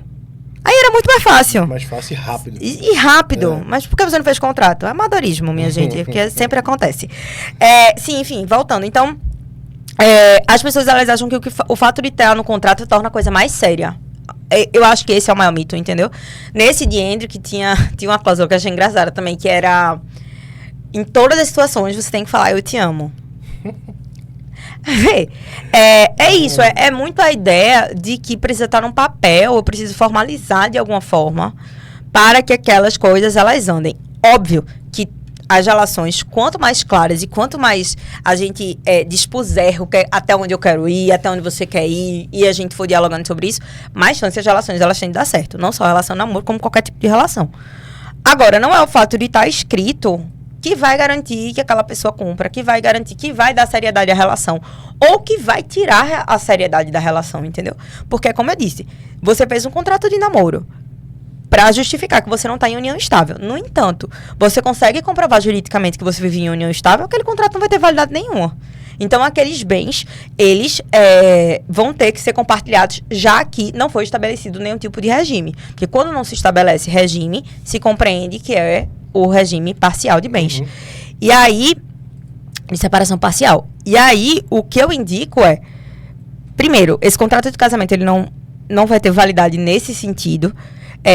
aí era muito mais fácil. Mais fácil e rápido. E rápido. Mas por que você não fez contrato? É amadorismo, minha gente, porque sempre acontece. Sim, enfim, voltando. Então, as pessoas, elas acham que o fato de estar no contrato torna a coisa mais séria. Eu acho que esse é o maior mito, entendeu? Nesse de Hendrick tinha uma cláusula que eu achei engraçada também, que era... Em todas as situações, você tem que falar, eu te amo. Isso, é muito a ideia de que precisa estar num papel, eu preciso formalizar de alguma forma para que aquelas coisas, elas andem. Óbvio que as relações, quanto mais claras e quanto mais a gente dispuser até onde eu quero ir, até onde você quer ir, e a gente for dialogando sobre isso, mais chance as relações elas têm de dar certo. Não só a relação de namoro, como qualquer tipo de relação. Agora, não é o fato de estar escrito que vai garantir que aquela pessoa cumpra, que vai garantir que vai dar seriedade à relação, ou que vai tirar a seriedade da relação, entendeu? Porque, como eu disse, você fez um contrato de namoro para justificar que você não está em união estável. No entanto, você consegue comprovar juridicamente que você vive em união estável, aquele contrato não vai ter validade nenhuma. Então, aqueles bens, eles vão ter que ser compartilhados, já que não foi estabelecido nenhum tipo de regime. Porque quando não se estabelece regime, se compreende que é o regime parcial de bens. E aí, de separação parcial. E aí, o que eu indico é, primeiro, esse contrato de casamento, ele não vai ter validade nesse sentido,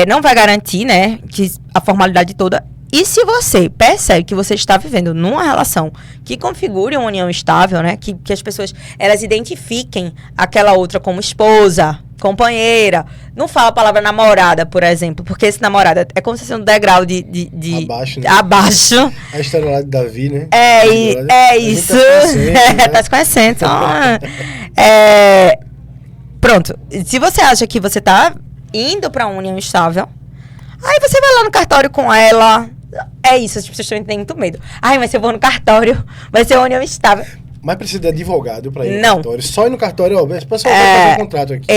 não vai garantir, né, que a formalidade toda. E se você percebe que você está vivendo numa relação que configure uma união estável, né, que as pessoas, elas identifiquem aquela outra como esposa, companheira, não fala a palavra namorada, por exemplo, porque esse namorada é como se fosse um degrau de abaixo, né? Abaixo. A história lá de Davi, né? Isso. Tá se conhecendo. Então, pronto. Se você acha que você tá indo pra uma união estável, aí você vai lá no cartório com ela. É isso, as pessoas estão tendo muito medo. Ai, mas se eu vou no cartório, vai ser uma união estável. Mas precisa de advogado para ir no Não. cartório. Só ir no cartório, ó, o pessoal vai fazer um contrato aqui.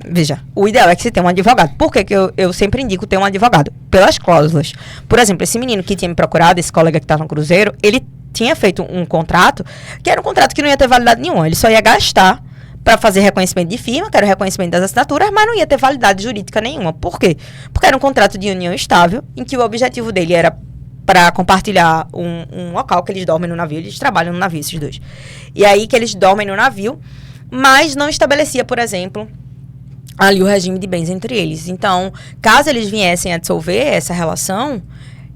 Veja, o ideal é que você tenha um advogado. Por que eu sempre indico ter um advogado? Pelas cláusulas. Por exemplo, esse menino que tinha me procurado, esse colega que estava no cruzeiro, ele tinha feito um contrato, que era um contrato que não ia ter validade nenhuma. Ele só ia gastar para fazer reconhecimento de firma, que era o reconhecimento das assinaturas, mas não ia ter validade jurídica nenhuma. Por quê? Porque era um contrato de união estável, em que o objetivo dele era para compartilhar um local que eles dormem no navio. Eles trabalham no navio, esses dois. E aí que eles dormem no navio, mas não estabelecia, por exemplo, ali o regime de bens entre eles. Então, caso eles viessem a dissolver essa relação,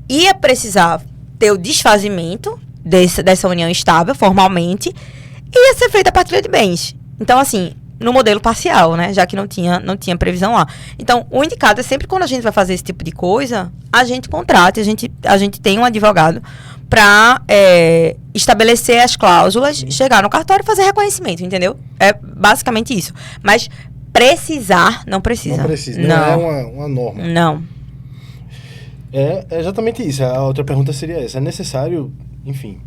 ia precisar ter o desfazimento dessa união estável, formalmente, e ia ser feita a partilha de bens. Então, assim, no modelo parcial, né? Já que não tinha previsão lá. Então, o indicado é sempre quando a gente vai fazer esse tipo de coisa, a gente contrata, a gente tem um advogado para estabelecer as cláusulas, chegar no cartório e fazer reconhecimento, entendeu? É basicamente isso. Mas precisar, não precisa. Não precisa, não é uma norma. Não. É exatamente isso. A outra pergunta seria essa. É necessário, enfim,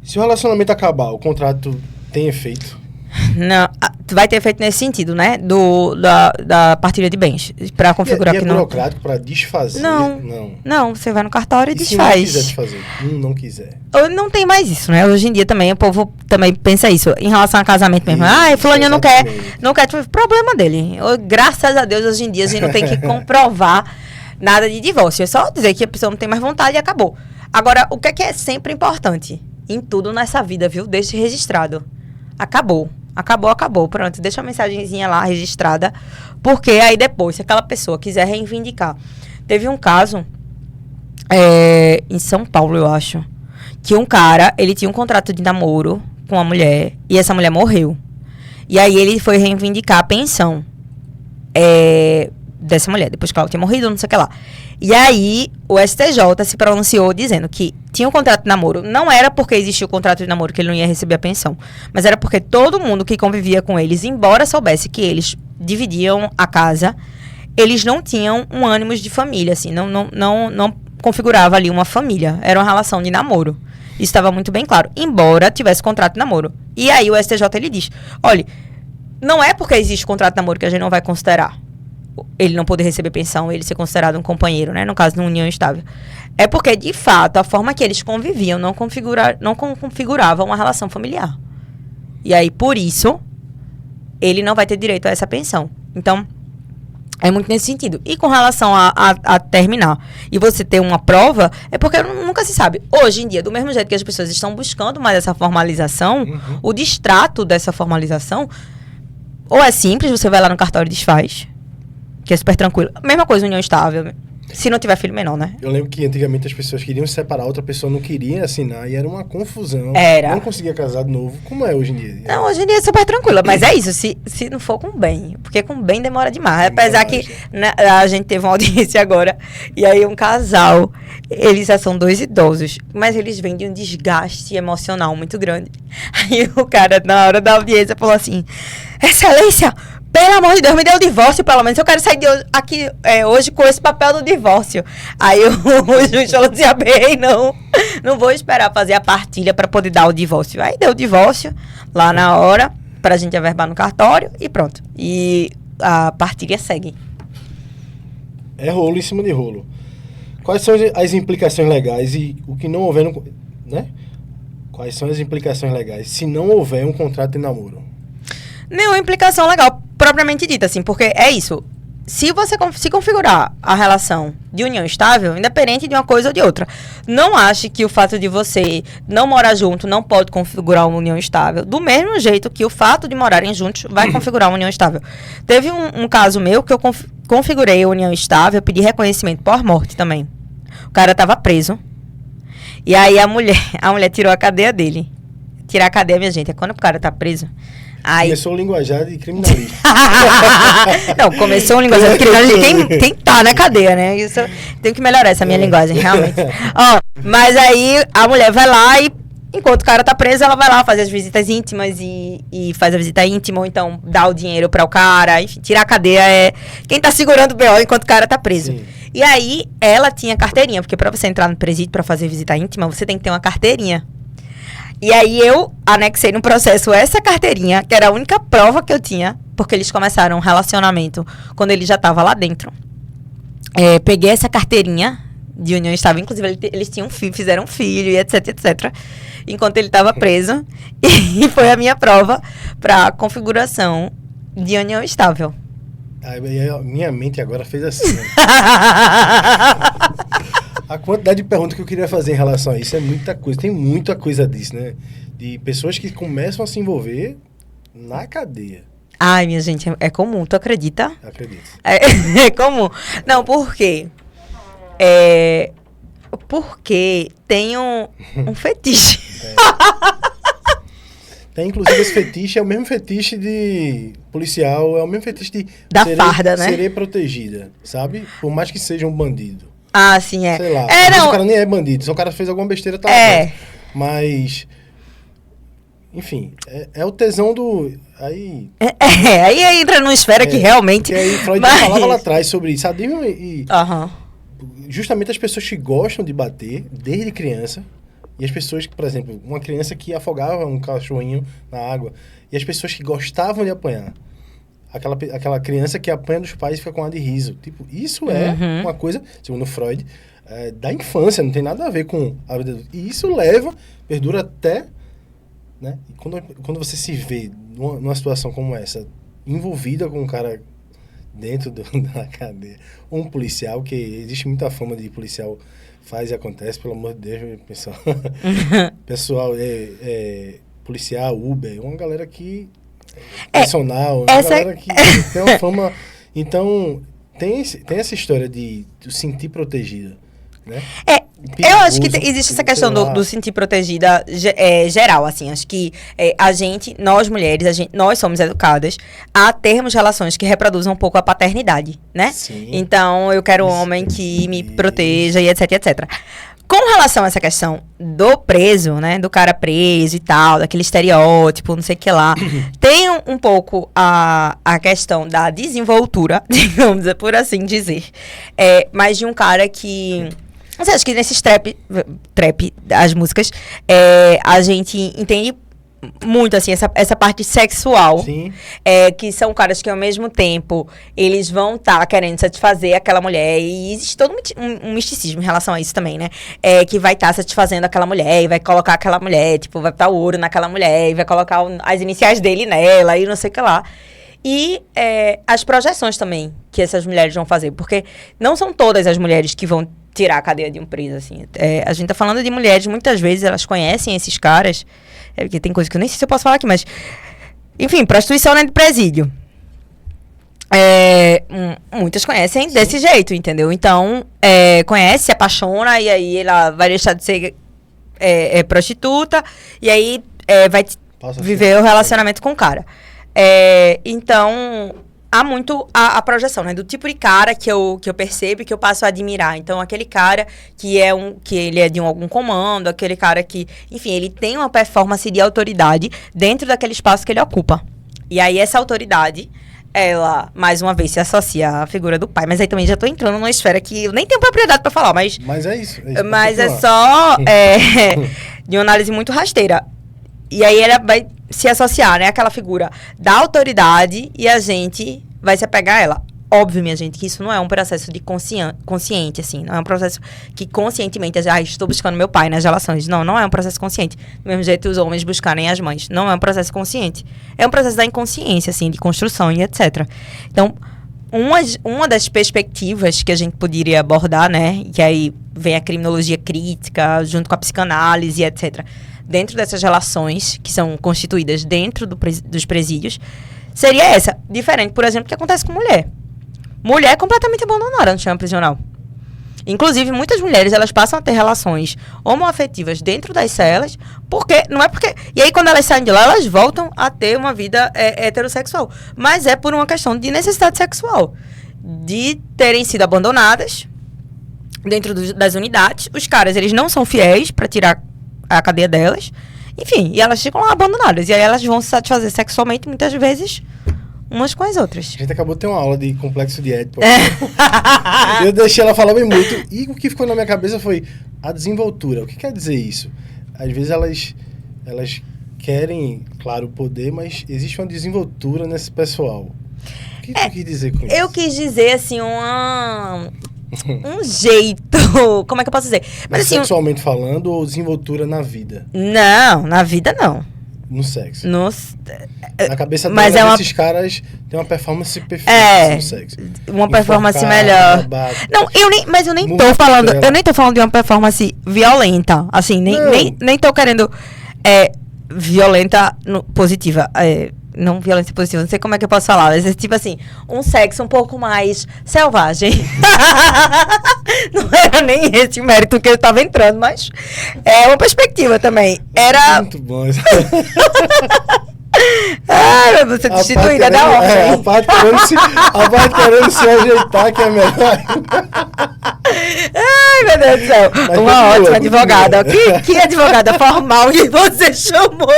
se o relacionamento acabar, o contrato tem efeito? Não, vai ter efeito nesse sentido, né? Da partilha de bens. Pra configurar que não. É burocrático pra desfazer? Não, você vai no cartório e desfaz. Se não quiser desfazer? Não quiser. Não tem mais isso, né? Hoje em dia também, o povo também pensa isso. Em relação a casamento mesmo. Isso, fulano não quer. Problema dele. Graças a Deus, hoje em dia, a gente não tem que comprovar nada de divórcio. É só dizer que a pessoa não tem mais vontade e acabou. Agora, o que é sempre importante? Em tudo nessa vida, viu? Deixe registrado. Acabou. Pronto, deixa a mensagenzinha lá registrada. Porque aí depois, se aquela pessoa quiser reivindicar. Teve um caso em São Paulo, eu acho, que um cara, ele tinha um contrato de namoro com uma mulher e essa mulher morreu. E aí ele foi reivindicar a pensão dessa mulher, depois que ela tinha morrido, não sei o que lá. E aí, o STJ se pronunciou dizendo que tinha um contrato de namoro. Não era porque existia o contrato de namoro que ele não ia receber a pensão, mas era porque todo mundo que convivia com eles, embora soubesse que eles dividiam a casa, eles não tinham um ânimo de família, assim, não configurava ali uma família. Era uma relação de namoro. Isso estava muito bem claro, embora tivesse contrato de namoro. E aí o STJ, ele diz, olha, não é porque existe contrato de namoro que a gente não vai considerar ele não poder receber pensão, ele ser considerado um companheiro, né? No caso de uma união estável. É porque, de fato, a forma que eles conviviam não configurava uma relação familiar. E aí, por isso, ele não vai ter direito a essa pensão. Então, é muito nesse sentido. E com relação a terminar e você ter uma prova, é porque nunca se sabe. Hoje em dia, do mesmo jeito que as pessoas estão buscando mais essa formalização, o distrato dessa formalização, ou é simples, você vai lá no cartório e desfaz, que é super tranquilo. Mesma coisa, união estável. Se não tiver filho menor, né? Eu lembro que antigamente as pessoas queriam se separar, outra pessoa não queria assinar e era uma confusão. Era. Não conseguia casar de novo. Como é hoje em dia? Não, hoje em dia é super tranquilo. Mas é isso, se não for com bem. Porque com bem demora demais. Apesar que a gente teve uma audiência agora. E aí um casal, eles já são 2 idosos. Mas eles vêm de um desgaste emocional muito grande. Aí o cara, na hora da audiência, falou assim: Excelência, pelo amor de Deus, me dê o divórcio, pelo menos. Eu quero sair aqui hoje com esse papel do divórcio. Aí o juiz falou assim: bem, não vou esperar fazer a partilha para poder dar o divórcio. Aí deu o divórcio lá na hora, pra gente averbar no cartório e pronto. E a partilha segue. É rolo em cima de rolo. Quais são as implicações legais e o que não houver, né? Quais são as implicações legais se não houver um contrato de namoro? Nenhuma implicação legal, propriamente dita, assim, porque é isso. Se você se configurar a relação de união estável, independente de uma coisa ou de outra, não ache que o fato de você não morar junto não pode configurar uma união estável, do mesmo jeito que o fato de morarem juntos vai configurar uma união estável. Teve um caso meu que eu configurei a união estável, pedi reconhecimento por morte também. O cara tava preso, e aí a mulher tirou a cadeia dele. Tirar a cadeia, minha gente, é quando o cara tá preso. Aí... Começou o linguajar de criminalista. Não, começou o linguajar de criminalista. Quem tá na cadeia, né? Isso, tenho que melhorar essa minha linguagem, realmente. Ó, mas aí a mulher vai lá e, enquanto o cara tá preso, ela vai lá fazer as visitas íntimas e faz a visita íntima, ou então dá o dinheiro para o cara. Enfim, tirar a cadeia é quem tá segurando o B.O. enquanto o cara tá preso. Sim. E aí, ela tinha carteirinha, porque para você entrar no presídio para fazer visita íntima, você tem que ter uma carteirinha. E aí eu anexei no processo essa carteirinha, que era a única prova que eu tinha, porque eles começaram um relacionamento quando ele já estava lá dentro. Peguei essa carteirinha de união estável, inclusive eles tinham fizeram um filho e etc, etc, enquanto ele estava preso. E foi a minha prova para configuração de união estável. Minha mente agora fez assim. A quantidade de perguntas que eu queria fazer em relação a isso é muita coisa. Tem muita coisa disso, né? De pessoas que começam a se envolver na cadeia. Ai, minha gente, é comum. Tu acredita? Acredito. É comum. Não, por quê? Porque tem um fetiche. Tem, inclusive, esse fetiche é o mesmo fetiche de policial, é o mesmo fetiche de... farda, né? Ser protegida, sabe? Por mais que seja um bandido. Ah, sim, é. Sei lá. Não. O cara nem é bandido, só o cara fez alguma besteira, tá? Mas, enfim, é o tesão do... Aí entra numa esfera que realmente... Que aí Freud falava lá atrás sobre sadismo e... Uhum. Justamente as pessoas que gostam de bater desde criança, e as pessoas que, por exemplo, uma criança que afogava um cachorrinho na água, e as pessoas que gostavam de apanhar. Aquela criança que apanha dos pais e fica com ar de riso. Tipo, isso é uma coisa, segundo Freud, da infância, não tem nada a ver com a vida adulta. E isso perdura até... Né? E quando você se vê numa situação como essa, envolvida com um cara dentro da cadeia, um policial, que existe muita fama de policial faz e acontece, pelo amor de Deus, pessoal. Pessoal, policial, Uber, uma galera que... personal, galera que tem uma fama. Então, tem essa história de sentir protegida, né? Eu acho que existe essa questão do sentir protegida geral, assim. Acho que nós mulheres, nós somos educadas a termos relações que reproduzam um pouco a paternidade, né? Sim. Então, eu quero um homem que me proteja e etc, etc. Com relação a essa questão do preso, né? Do cara preso e tal, daquele estereótipo, não sei o que lá. Tem um pouco a questão da desenvoltura, digamos, por assim dizer. Mas de um cara que... Você acha que nesses trap, as músicas, a gente entende muito, assim, essa parte sexual. Sim. Que são caras que, ao mesmo tempo, eles vão estar querendo satisfazer aquela mulher. E existe todo um misticismo em relação a isso também, né? Que vai estar satisfazendo aquela mulher e vai colocar aquela mulher, tipo, vai botar ouro naquela mulher e vai colocar as iniciais dele nela e não sei o que lá. E as projeções também que essas mulheres vão fazer. Porque não são todas as mulheres que vão tirar a cadeia de um preso, assim. A gente tá falando de mulheres, muitas vezes elas conhecem esses caras, porque tem coisa que eu nem sei se eu posso falar aqui, mas... Enfim, prostituição dentro de presídio. Muitas conhecem desse jeito, entendeu? Então, conhece, se apaixona, e aí ela vai deixar de ser prostituta, e aí vai viver o relacionamento com o cara. Então... há muito a projeção, né? Do tipo de cara que eu percebo e que eu passo a admirar. Então, aquele cara que ele é de algum comando, aquele cara que, enfim, ele tem uma performance de autoridade dentro daquele espaço que ele ocupa. E aí, essa autoridade, ela, mais uma vez, se associa à figura do pai. Mas aí também já tô entrando numa esfera que eu nem tenho propriedade pra falar, mas... Mas é isso. Mas é só de uma análise muito rasteira. E aí, ela vai se associar, né? Aquela figura da autoridade e a gente vai se apegar a ela. óbvio, minha gente, que isso não é um processo de consciente, assim. Não é um processo que conscientemente, estou buscando meu pai nas relações. Não é um processo consciente. Do mesmo jeito que os homens buscarem as mães. Não é um processo consciente. É um processo da inconsciência, assim, de construção e etc. Então, uma das perspectivas que a gente poderia abordar, né? Que aí vem a criminologia crítica, junto com a psicanálise, etc. Dentro dessas relações que são constituídas dentro dos presídios, seria essa. Diferente, por exemplo, do que acontece com mulher. Mulher é completamente abandonada no sistema prisional. Inclusive, muitas mulheres, elas passam a ter relações homoafetivas dentro das celas, não é porque... E aí, quando elas saem de lá, elas voltam a ter uma vida heterossexual. Mas é por uma questão de necessidade sexual. De terem sido abandonadas dentro das unidades. Os caras, eles não são fiéis para tirar a cadeia delas. Enfim, e elas ficam lá abandonadas. E aí, elas vão se satisfazer sexualmente, muitas vezes, umas com as outras. A gente acabou de ter uma aula de complexo de Édipo. Eu deixei ela falar bem muito. E o que ficou na minha cabeça foi a desenvoltura. O que quer dizer isso? Às vezes elas querem, claro, o poder, mas existe uma desenvoltura nesse pessoal. O que tu quis dizer com isso? Eu quis dizer, assim, um jeito... Como é que eu posso dizer? Mas assim, sexualmente falando ou desenvoltura na vida? Não, na vida não. No sexo. Na cabeça dela, esses caras têm uma performance perfeita no sexo. Uma performance melhor. Não, mas eu nem tô falando. Eu nem tô falando de uma performance violenta. Assim, nem tô querendo violenta positiva. Não violência positiva, não sei como é que eu posso falar. Mas é tipo assim, um sexo um pouco mais selvagem. Não era nem esse o mérito que eu estava entrando, mas é uma perspectiva também. Era... Muito bom. Ah, você destituída da ordem. A parte querendo se ajeitar, que é melhor. Ai, meu Deus do céu. Mas uma ótima advogada. Que advogada formal que você chamou.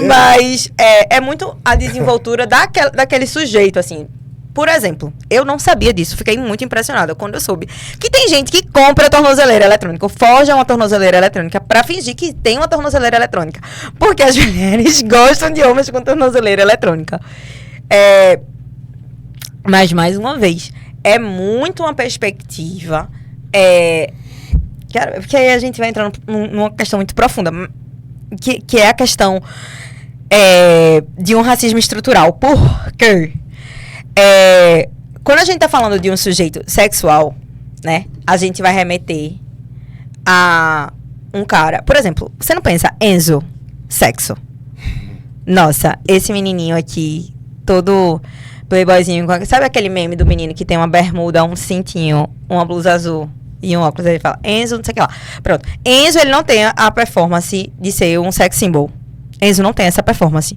Mas é muito a desenvoltura daquele sujeito, assim. Por exemplo, eu não sabia disso, fiquei muito impressionada quando eu soube que tem gente que compra a tornozeleira eletrônica, forja uma tornozeleira eletrônica pra fingir que tem uma tornozeleira eletrônica. Porque as mulheres gostam de homens com tornozeleira eletrônica. Mas, mais uma vez, é muito uma perspectiva... Porque aí a gente vai entrando numa questão muito profunda, que é a questão de um racismo estrutural. Por quê? Quando a gente tá falando de um sujeito sexual, né, a gente vai remeter a um cara, por exemplo, você não pensa Enzo, sexo? Nossa, esse menininho aqui, todo playboyzinho, sabe aquele meme do menino que tem uma bermuda, um cintinho, uma blusa azul e um óculos, ele fala Enzo, não sei o que lá. Pronto, Enzo, ele não tem a performance de ser um sex symbol. Enzo não tem essa performance.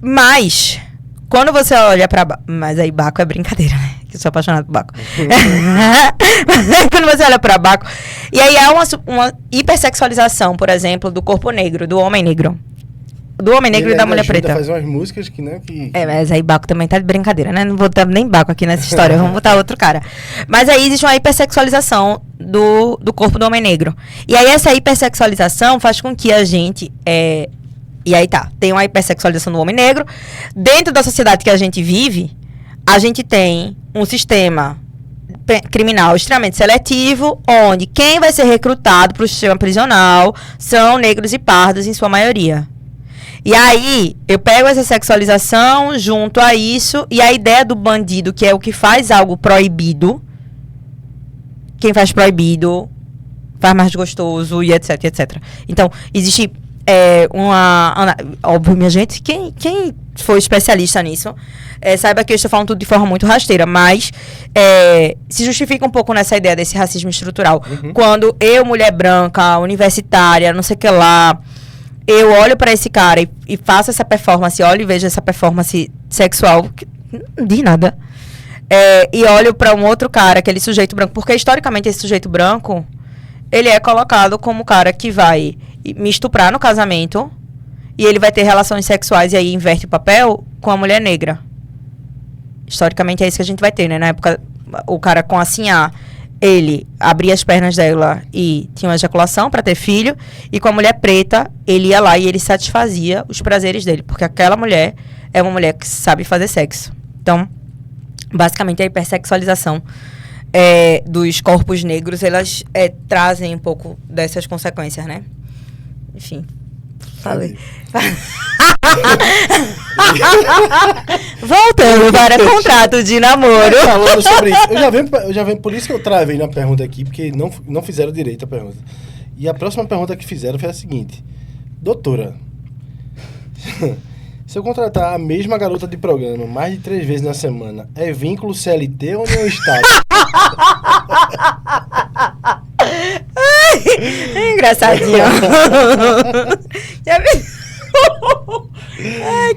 Mas... Quando você olha pra Baco... Mas aí Baco é brincadeira, né? Que eu sou apaixonado por Baco. Quando você olha pra Baco... E aí há uma hipersexualização, por exemplo, do corpo negro, do homem negro. Do homem negro e da mulher preta. Faz umas músicas que, né? Mas aí Baco também tá de brincadeira, né? Não vou botar nem Baco aqui nessa história. Vamos botar outro cara. Mas aí existe uma hipersexualização do corpo do homem negro. E aí essa hipersexualização faz com que a gente... E aí tem uma hipersexualização do homem negro. Dentro da sociedade que a gente vive, a gente tem um sistema criminal extremamente seletivo, onde quem vai ser recrutado para o sistema prisional são negros e pardos, em sua maioria. E aí, eu pego essa sexualização junto a isso, e a ideia do bandido, que é o que faz algo proibido, quem faz proibido faz mais gostoso, e etc, etc. Então, existe... óbvio, minha gente, quem for especialista nisso, saiba que eu estou falando tudo de forma muito rasteira, mas se justifica um pouco nessa ideia desse racismo estrutural. Quando eu, mulher branca, universitária, não sei o que lá, eu olho para esse cara e faço essa performance, olho e vejo essa performance sexual, que não diz nada, e olho para um outro cara, aquele sujeito branco, porque historicamente esse sujeito branco, ele é colocado como o cara que vai me estuprar no casamento e ele vai ter relações sexuais e aí inverte o papel com a mulher negra. Historicamente é isso que a gente vai ter, né? Na época, o cara com a sinhá, ele abria as pernas dela e tinha uma ejaculação para ter filho, e com a mulher preta, ele ia lá e ele satisfazia os prazeres dele, porque aquela mulher é uma mulher que sabe fazer sexo. Então, basicamente, a hipersexualização dos corpos negros, elas trazem um pouco dessas consequências, né? Enfim, falei. Voltando para contrato de namoro. Falando sobre isso, eu já venho, por isso que eu travei na pergunta aqui, porque não fizeram direito a pergunta. E a próxima pergunta que fizeram foi a seguinte: doutora, se eu contratar a mesma garota de programa mais de 3 vezes na semana, é vínculo CLT ou não está? Engraçadinho. Já vi? Ai,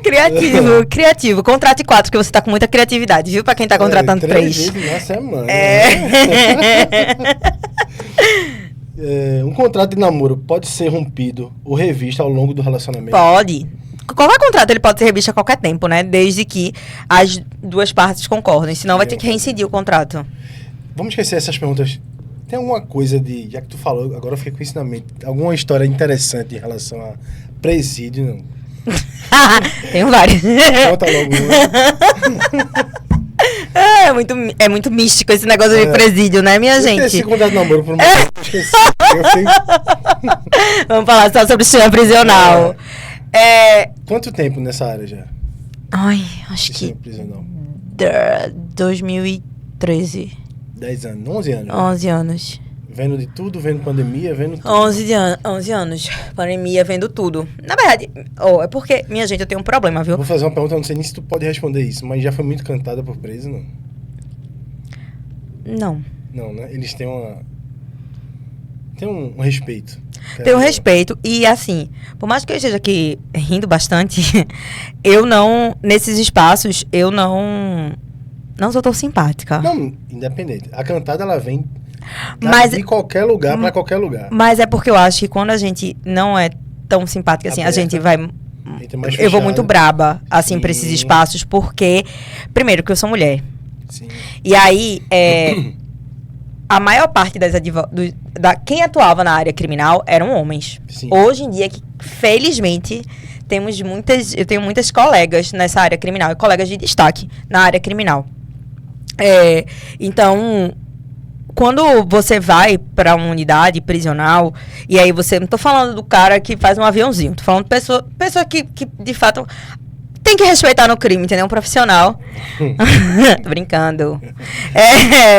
criativo. Contrate 4, que você tá com muita criatividade, viu? Pra quem tá contratando 3. 3 vezes na semana. Um contrato de namoro pode ser rompido ou revisto ao longo do relacionamento? Pode. Qualquer contrato ele pode ser revisto a qualquer tempo, né? Desde que as duas partes concordem. Senão vai ter que reincidir o contrato. Vamos esquecer essas perguntas. Tem alguma coisa já que tu falou, agora eu fiquei com isso na mente. Alguma história interessante em relação a presídio, não? Tenho várias. Conta logo uma. É muito místico esse negócio de presídio, né, minha gente? Esqueci contrato de namoro por um momento. Esqueci. Vamos falar só sobre sistema prisional. Quanto tempo nessa área já? Ai, acho que... Prisional. 2013. 10 anos, 11 anos. 11 anos. Vendo de tudo, vendo pandemia, vendo tudo. 11 anos. Pandemia, vendo tudo. Na verdade, é porque, minha gente, eu tenho um problema, viu? Vou fazer uma pergunta, não sei nem se tu pode responder isso, mas já foi muito cantada por preso, não? Não. Não, né? Eles têm um respeito. Tem um respeito. E, assim, por mais que eu esteja aqui rindo bastante, nesses espaços, eu não sou tão simpática. Não, independente. A cantada, ela vem de qualquer lugar pra qualquer lugar. Mas é porque eu acho que quando a gente não é tão simpática assim, a gente vai... Eu vou muito braba, assim, pra esses espaços, porque... Primeiro, que eu sou mulher. Sim. E aí, a maior parte quem atuava na área criminal eram homens. Sim. Hoje em dia, felizmente, eu tenho muitas colegas nessa área criminal, e colegas de destaque na área criminal. Então, quando você vai para uma unidade prisional, e aí não tô falando do cara que faz um aviãozinho, tô falando de pessoa que de fato tem que respeitar no crime, entendeu? Um profissional. Tô brincando.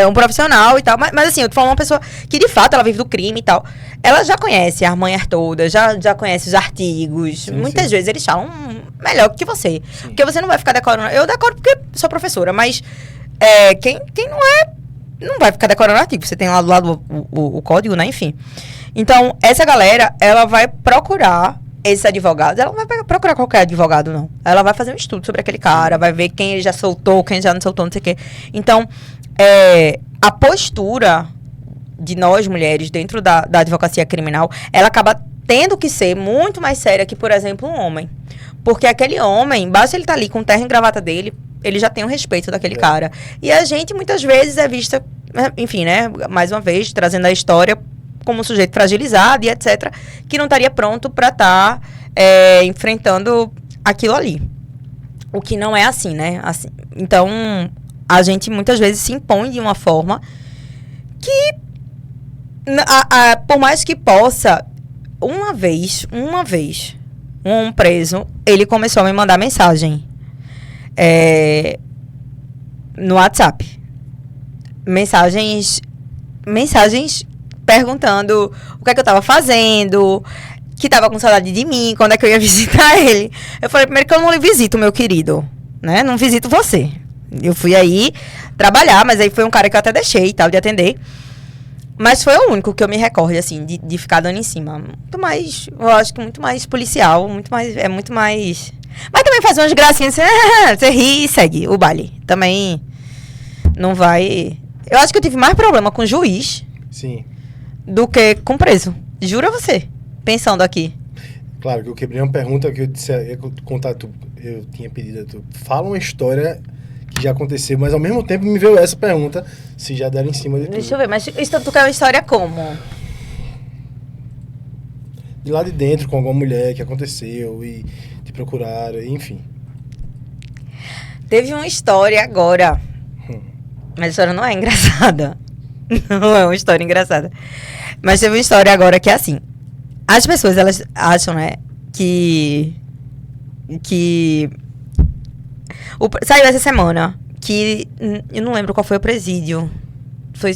Um profissional e tal, mas assim, eu tô falando uma pessoa que de fato ela vive do crime e tal. Ela já conhece as manhas todas, já conhece os artigos. Sim, Muitas vezes eles falam melhor que você. Sim. Porque você não vai ficar decorando. Eu decoro porque sou professora, mas quem não vai ficar decorando artigo. Você tem lá do lado o código, né? Enfim. Então, essa galera, ela vai procurar esses advogados. Ela não vai procurar qualquer advogado, não. Ela vai fazer um estudo sobre aquele cara, vai ver quem ele já soltou, quem já não soltou, não sei o quê. Então, a postura de nós, mulheres, dentro da advocacia criminal, ela acaba tendo que ser muito mais séria que, por exemplo, um homem. Porque aquele homem, basta ele estar ali com o terno e gravata dele, ele já tem o respeito daquele cara. E a gente, muitas vezes, é vista, enfim, né, mais uma vez, trazendo a história como um sujeito fragilizado e etc., que não estaria pronto para estar enfrentando aquilo ali. O que não é assim, né? Assim, então, a gente, muitas vezes, se impõe de uma forma que, por mais que possa, uma vez, um preso, ele começou a me mandar mensagem no WhatsApp. Mensagens perguntando o que é que eu tava fazendo, que tava com saudade de mim, quando é que eu ia visitar ele. Eu falei, primeiro que eu não lhe visito, meu querido, né? Não visito você. Eu fui aí trabalhar, mas aí foi um cara que eu até deixei e tal, de atender. Mas foi o único que eu me recordo, assim, de ficar dando em cima. Muito mais, eu acho que muito mais policial, muito mais... Mas também faz umas gracinhas, você ri e segue o baile. Também não vai... Eu acho que eu tive mais problema com juiz... Sim. Do que com preso. Jura você? Pensando aqui. Claro, que eu quebrei uma pergunta que eu disse, eu tinha pedido a tu. Fala uma história já aconteceu, mas ao mesmo tempo me veio essa pergunta, se já deram em cima de tudo. Deixa eu ver, mas isso tu quer uma história como? De lá de dentro, com alguma mulher que aconteceu e te procuraram, enfim. Teve uma história agora, mas a história não é engraçada. Não é uma história engraçada. Mas teve uma história agora que é assim. As pessoas, elas acham, né, que saiu essa semana que eu não lembro qual foi o presídio.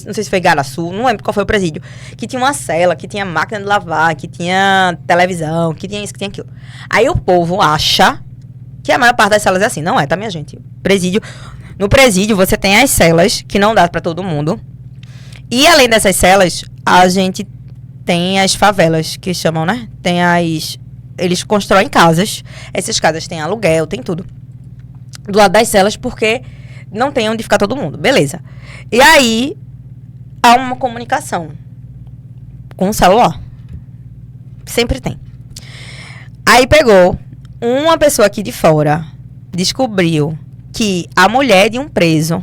Não sei se foi Garaçu, não lembro qual foi o presídio. Que tinha uma cela, que tinha máquina de lavar, que tinha televisão, que tinha isso, que tinha aquilo. Aí o povo acha que a maior parte das celas é assim. Não é, tá, minha gente? No presídio, você tem as celas, que não dá pra todo mundo. E além dessas celas, a gente tem as favelas, que chamam, né? Eles constroem casas. Essas casas têm aluguel, tem tudo. Do lado das celas, porque não tem onde ficar todo mundo. Beleza. E aí, há uma comunicação com o celular. Sempre tem. Aí pegou uma pessoa aqui de fora, descobriu que a mulher de um preso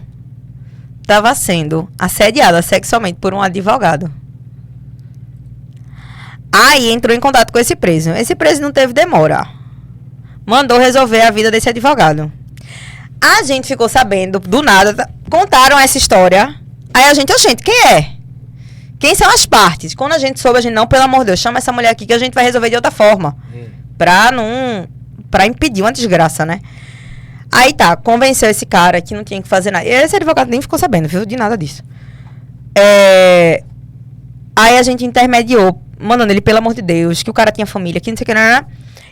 estava sendo assediada sexualmente por um advogado. Aí entrou em contato com esse preso. Esse preso não teve demora. Mandou resolver a vida desse advogado. A gente ficou sabendo, do nada, contaram essa história. Aí a gente, quem é? Quem são as partes? Quando a gente soube, a gente, não, pelo amor de Deus, chama essa mulher aqui que a gente vai resolver de outra forma. Pra impedir uma desgraça, né? Aí tá, convenceu esse cara que não tinha que fazer nada. E esse advogado nem ficou sabendo, viu? De nada disso. Aí a gente intermediou, mandando ele, pelo amor de Deus, que o cara tinha família, que não sei o que, não.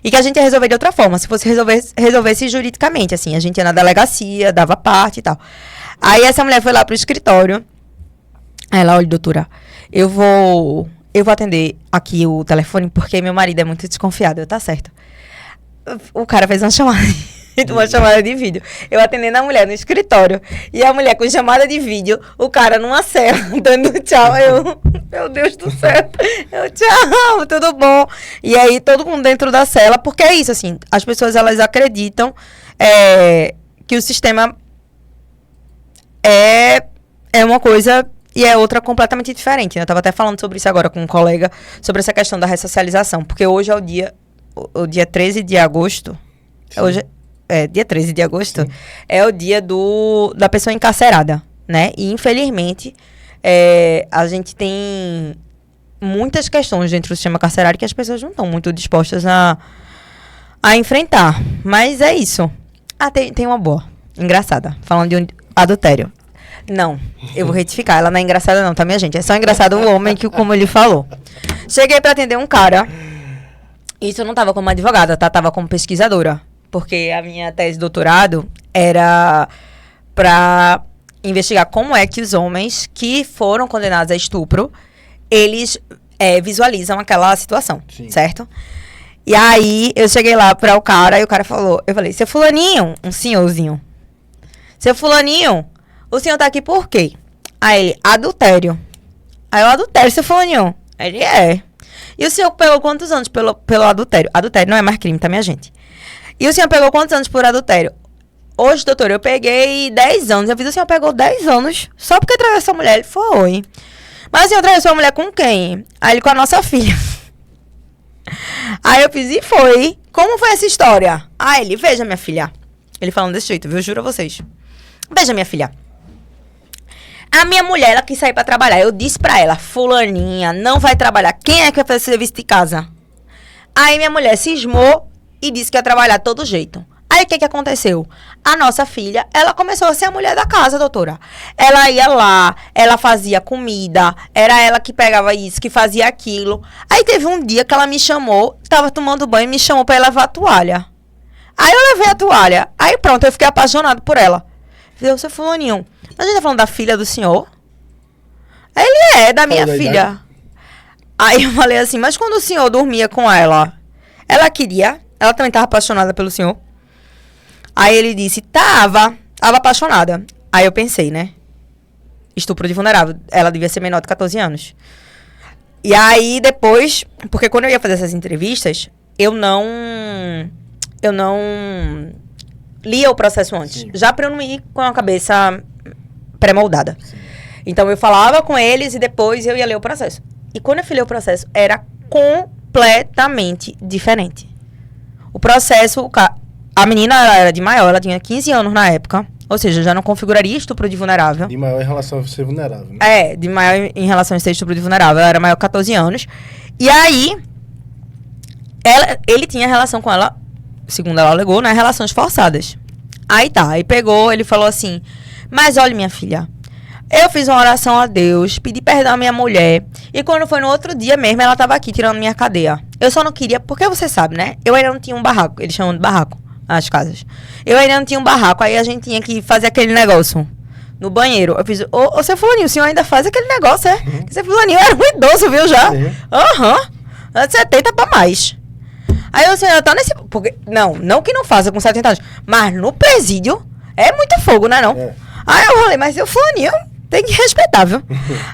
E que a gente ia resolver de outra forma. Se fosse resolvesse juridicamente, assim. A gente ia na delegacia, dava parte e tal. Aí essa mulher foi lá pro escritório. Aí ela, olha, doutora, eu vou atender aqui o telefone porque meu marido é muito desconfiado. Tá certo. O cara fez uma chamada de vídeo. Eu atendendo a mulher no escritório. E a mulher com chamada de vídeo, o cara numa cela, dando tchau. Meu Deus do céu. Tchau, tudo bom? E aí, todo mundo dentro da cela, porque é isso, assim, as pessoas, elas acreditam que o sistema é uma coisa e é outra completamente diferente, né? Eu estava até falando sobre isso agora com um colega, sobre essa questão da ressocialização, porque hoje é o dia 13 de agosto, hoje dia 13 de agosto, sim, é o dia da pessoa encarcerada, né? E, infelizmente, a gente tem muitas questões dentro do sistema carcerário que as pessoas não estão muito dispostas a enfrentar. Mas é isso. Tem uma boa, engraçada, falando de um adultério. Não, eu vou retificar, ela não é engraçada não, tá, minha gente? É só engraçado um homem que, como ele falou. Cheguei pra atender um cara, isso eu não tava como advogada, tá? Tava como pesquisadora. Porque a minha tese de doutorado era pra investigar como é que os homens que foram condenados a estupro, eles visualizam aquela situação, sim, certo? E aí, eu cheguei lá pra o cara, e o cara falou, eu falei, seu fulaninho, um senhorzinho, seu fulaninho, o senhor tá aqui por quê? Aí ele, adultério. Aí eu, adultério, seu fulaninho? Ele é. E o senhor pegou quantos anos pelo adultério? Adultério não é mais crime, tá, minha gente? E o senhor pegou quantos anos por adultério? Hoje, doutor, eu peguei 10 anos. Eu fiz, o senhor pegou 10 anos só porque atravessou a mulher? Ele foi. Mas o senhor atravessou a mulher com quem? Aí ele, com a nossa filha. Aí eu fiz, e foi. Como foi essa história? Aí ele, veja, minha filha. Ele falando desse jeito, viu? Eu juro a vocês. Veja, minha filha. A minha mulher, ela quis sair pra trabalhar. Eu disse pra ela, fulaninha, não vai trabalhar. Quem é que vai fazer serviço de casa? Aí minha mulher cismou e disse que ia trabalhar de todo jeito. Aí o que aconteceu? A nossa filha, ela começou a ser a mulher da casa, doutora. Ela ia lá, ela fazia comida, era ela que pegava isso, que fazia aquilo. Aí teve um dia que ela me chamou, tava tomando banho e me chamou pra levar a toalha. Aí eu levei a toalha. Aí pronto, eu fiquei apaixonado por ela. Falei, seu fulaninho, a gente tá falando da filha do senhor? Ele é da minha filha. Aí eu falei assim, mas quando o senhor dormia com ela, ela queria? Ela também tava apaixonada pelo senhor? Aí ele disse, tava apaixonada. Aí eu pensei, né? Estupro de vulnerável. Ela devia ser menor de 14 anos. E aí depois, porque quando eu ia fazer essas entrevistas, eu não lia o processo antes. Sim. Já pra eu não ir com a cabeça pré-moldada. Sim. Então, eu falava com eles e depois eu ia ler o processo. E quando eu fui ler o processo, era completamente diferente. O processo... A menina ela era de maior, ela tinha 15 anos na época. Ou seja, já não configuraria estupro de vulnerável. De maior em relação a ser vulnerável, né? É, de maior em relação a ser estupro de vulnerável. Ela era maior que 14 anos. E aí, ele tinha relação com ela, segundo ela alegou, né? Relações forçadas. Aí tá, aí pegou, ele falou assim, mas olha, minha filha, eu fiz uma oração a Deus, pedi perdão à minha mulher, e quando foi no outro dia mesmo, ela tava aqui tirando minha cadeia. Eu só não queria, porque você sabe, né? Eu ainda não tinha um barraco, eles chamam de barraco, as casas. Eu ainda não tinha um barraco, aí a gente tinha que fazer aquele negócio no banheiro. Eu fiz, ô seu fulaninho, o senhor ainda faz aquele negócio, é? Seu fulaninho era um idoso, viu, já? Aham, 70 pra mais. Aí o senhor tá nesse... Porque, não que não faça com 70 anos, mas no presídio é muito fogo, né, não? É. Aí eu falei, mas seu fulaninho tem que respeitar, viu?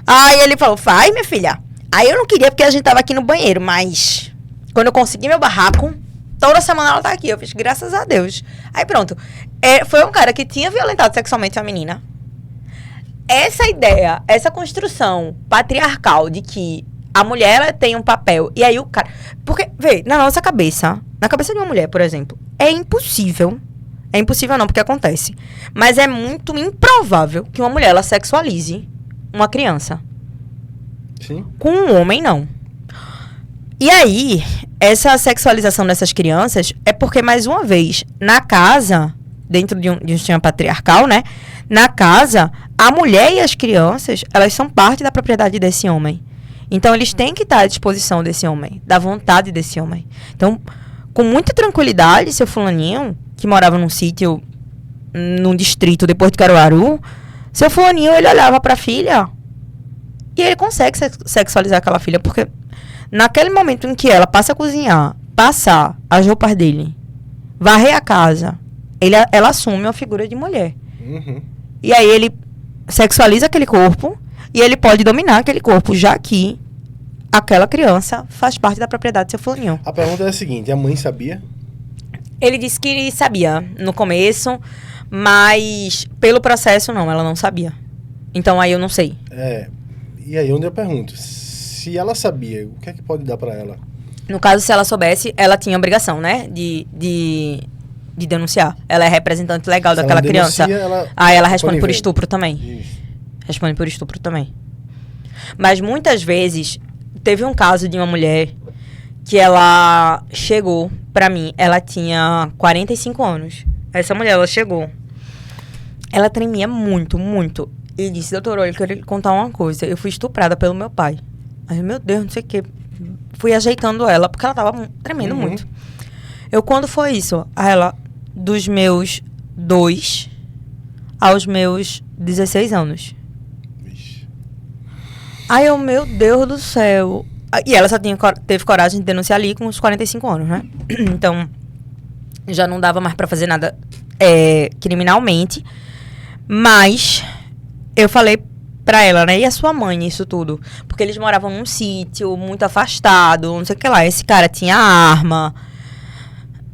Aí ele falou, faz, minha filha. Aí eu não queria porque a gente tava aqui no banheiro, mas quando eu consegui meu barraco, toda semana ela tá aqui. Eu fiz, graças a Deus. Aí pronto. Foi um cara que tinha violentado sexualmente a menina. Essa ideia, essa construção patriarcal de que a mulher ela tem um papel. E aí o cara... Porque, vê, na nossa cabeça, na cabeça de uma mulher, por exemplo, é impossível. É impossível não, porque acontece. Mas é muito improvável que uma mulher ela sexualize uma criança. Sim. Com um homem, não. E aí, essa sexualização dessas crianças é porque, mais uma vez, na casa, dentro de um sistema patriarcal, né? Na casa, a mulher e as crianças, elas são parte da propriedade desse homem. Então, eles têm que estar à disposição desse homem, da vontade desse homem. Então, com muita tranquilidade, seu fulaninho, que morava num sítio, num distrito depois de Caruaru, seu fulaninho, ele olhava pra filha e ele consegue sexualizar aquela filha, porque naquele momento em que ela passa a cozinhar, passar as roupas dele, varrer a casa, ela assume uma figura de mulher. Uhum. E aí ele sexualiza aquele corpo e ele pode dominar aquele corpo, já que aquela criança faz parte da propriedade do seu fulaninho. A pergunta é a seguinte, a mãe sabia? Ele disse que ele sabia no começo, mas pelo processo não, ela não sabia. Então aí eu não sei. E aí onde eu pergunto, se ela sabia, o que é que pode dar pra ela? No caso, se ela soubesse, ela tinha obrigação, né? De denunciar. Ela é representante legal Se daquela ela criança. denuncia, Aí ela responde por conivente. estupro também. Isso. Responde por estupro também. Mas muitas vezes, teve um caso de uma mulher que ela chegou pra mim, ela tinha 45 anos. Essa mulher, ela chegou. Ela tremia muito, muito. E disse, doutor, olha, eu queria lhe contar uma coisa. Eu fui estuprada pelo meu pai. Aí, meu Deus, não sei o quê. Fui ajeitando ela, porque ela tava tremendo muito. Eu, quando foi isso? Aí ela, dos meus 2 aos meus 16 anos. Vixe. Aí eu, meu Deus do céu. E ela só teve coragem de denunciar ali com uns 45 anos, né? Então, já não dava mais pra fazer nada criminalmente. Mas eu falei pra ela, né? E a sua mãe nisso tudo? Porque eles moravam num sítio muito afastado, não sei o que lá. Esse cara tinha arma.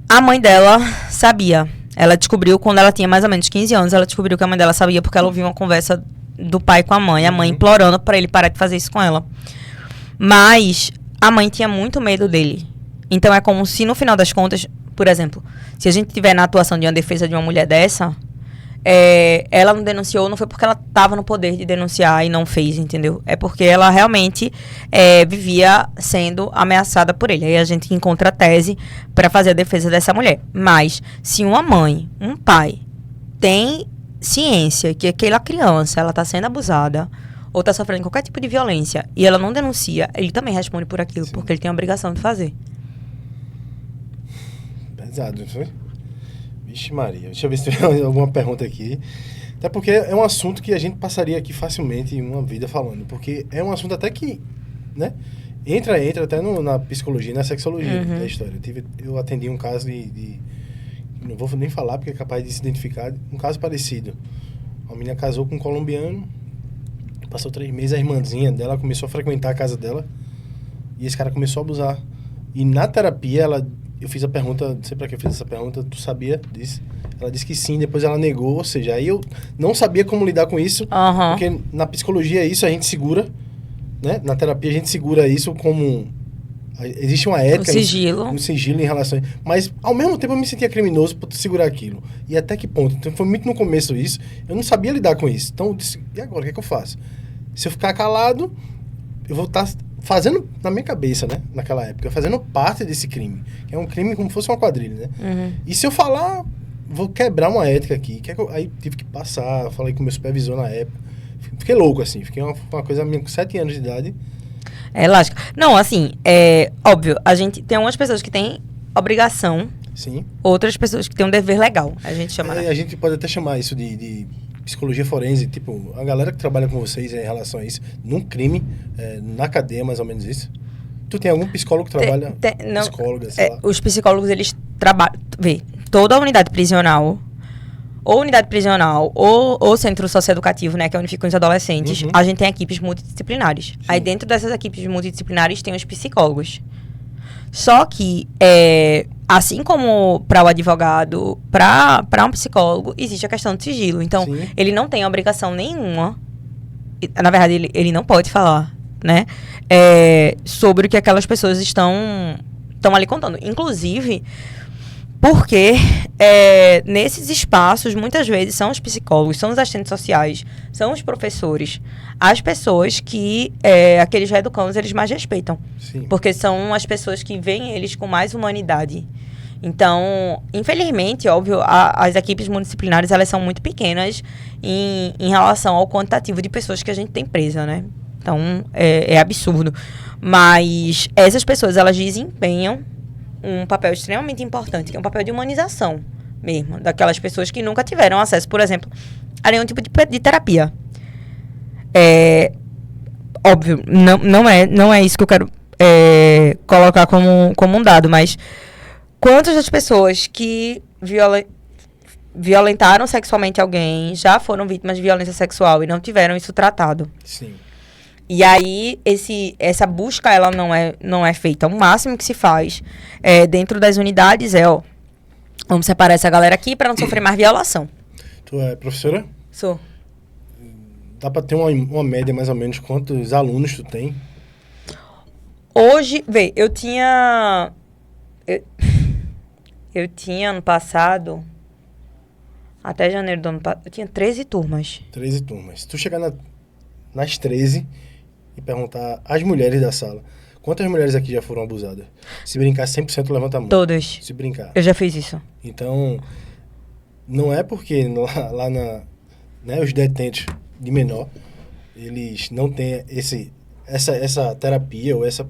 A mãe dela sabia. Ela descobriu quando ela tinha mais ou menos 15 anos. Ela descobriu que a mãe dela sabia porque ela ouviu uma conversa do pai com a mãe. A mãe implorando pra ele parar de fazer isso com ela. Mas a mãe tinha muito medo dele. Então é como se no final das contas, por exemplo, se a gente tiver na atuação de uma defesa de uma mulher dessa, ela não denunciou, não foi porque ela estava no poder de denunciar e não fez, entendeu? É porque ela realmente vivia sendo ameaçada por ele. Aí a gente encontra a tese para fazer a defesa dessa mulher. Mas se uma mãe, um pai, tem ciência que aquela criança ela está sendo abusada ou está sofrendo qualquer tipo de violência e ela não denuncia, ele também responde por aquilo. Sim. Porque ele tem a obrigação de fazer. Pesado, não foi? Vixe Maria, deixa eu ver se tem alguma pergunta aqui. Até porque é um assunto que a gente passaria aqui facilmente uma vida falando. Porque é um assunto até que, né? Entra até na psicologia, na sexologia da história. Eu atendi um caso de... Não vou nem falar porque é capaz de se identificar. Um caso parecido. Uma menina casou com um colombiano. Passou 3 meses, a irmãzinha dela começou a frequentar a casa dela. E esse cara começou a abusar. E na terapia, eu fiz a pergunta, não sei pra que eu fiz essa pergunta, tu sabia disso? Ela disse que sim, depois ela negou, ou seja, aí eu não sabia como lidar com isso, porque na psicologia isso a gente segura, né? Na terapia a gente segura isso como... Existe uma ética... Um sigilo em relação... Mas, ao mesmo tempo, eu me sentia criminoso por segurar aquilo. E até que ponto? Então, foi muito no começo isso. Eu não sabia lidar com isso. Então, eu disse, e agora? O que é que eu faço? Se eu ficar calado, eu vou estar fazendo, na minha cabeça, né? Naquela época, fazendo parte desse crime. Que é um crime como se fosse uma quadrilha, né? E se eu falar, vou quebrar uma ética aqui. Aí tive que passar, falei com o meu supervisor na época. Fiquei louco, assim. Fiquei uma coisa minha com 7 anos de idade. É lógico. Não, assim, óbvio, a gente tem umas pessoas que têm obrigação, sim, outras pessoas que têm um dever legal, a gente chama. A gente pode até chamar isso de psicologia forense, tipo, a galera que trabalha com vocês em relação a isso, num crime, na cadeia, mais ou menos isso. Tu tem algum psicólogo que trabalha? Não, psicóloga, sei lá. Os psicólogos, eles trabalham, toda a unidade prisional, ou centro socioeducativo, né, que é onde ficam os adolescentes, a gente tem equipes multidisciplinares. Sim. Aí dentro dessas equipes multidisciplinares tem os psicólogos. Só que, assim como para o advogado, para um psicólogo, existe a questão do sigilo. Então, sim, ele não tem obrigação nenhuma, na verdade, ele não pode falar, né, sobre o que aquelas pessoas estão ali contando. Inclusive... Porque nesses espaços, muitas vezes, são os psicólogos, são os assistentes sociais, são os professores, as pessoas que aqueles reeducandos, eles mais respeitam. Sim. Porque são as pessoas que veem eles com mais humanidade. Então, infelizmente, óbvio, as equipes multidisciplinares, elas são muito pequenas em relação ao quantitativo de pessoas que a gente tem presa, né? Então, é absurdo. Mas essas pessoas, elas desempenham um papel extremamente importante, que é um papel de humanização mesmo, daquelas pessoas que nunca tiveram acesso, por exemplo, a nenhum tipo de terapia. Óbvio, não é isso que eu quero colocar como um dado, mas quantas das pessoas que violentaram sexualmente alguém já foram vítimas de violência sexual e não tiveram isso tratado? Sim. E aí, essa busca, ela não é feita. O máximo que se faz dentro das unidades vamos separar essa galera aqui para não sofrer mais violação. Tu é professora? Sou. Dá para ter uma média, mais ou menos, quantos alunos tu tem? Hoje, eu tinha... Eu tinha, ano passado, até janeiro do ano passado, eu tinha 13 turmas. 13 turmas. Se tu chegar nas 13... e perguntar às mulheres da sala, quantas mulheres aqui já foram abusadas? Se brincar, 100% levanta a mão. Todas. Se brincar. Eu já fiz isso. Então, não é porque lá né, os detentos de menor, eles não têm essa terapia, ou essa...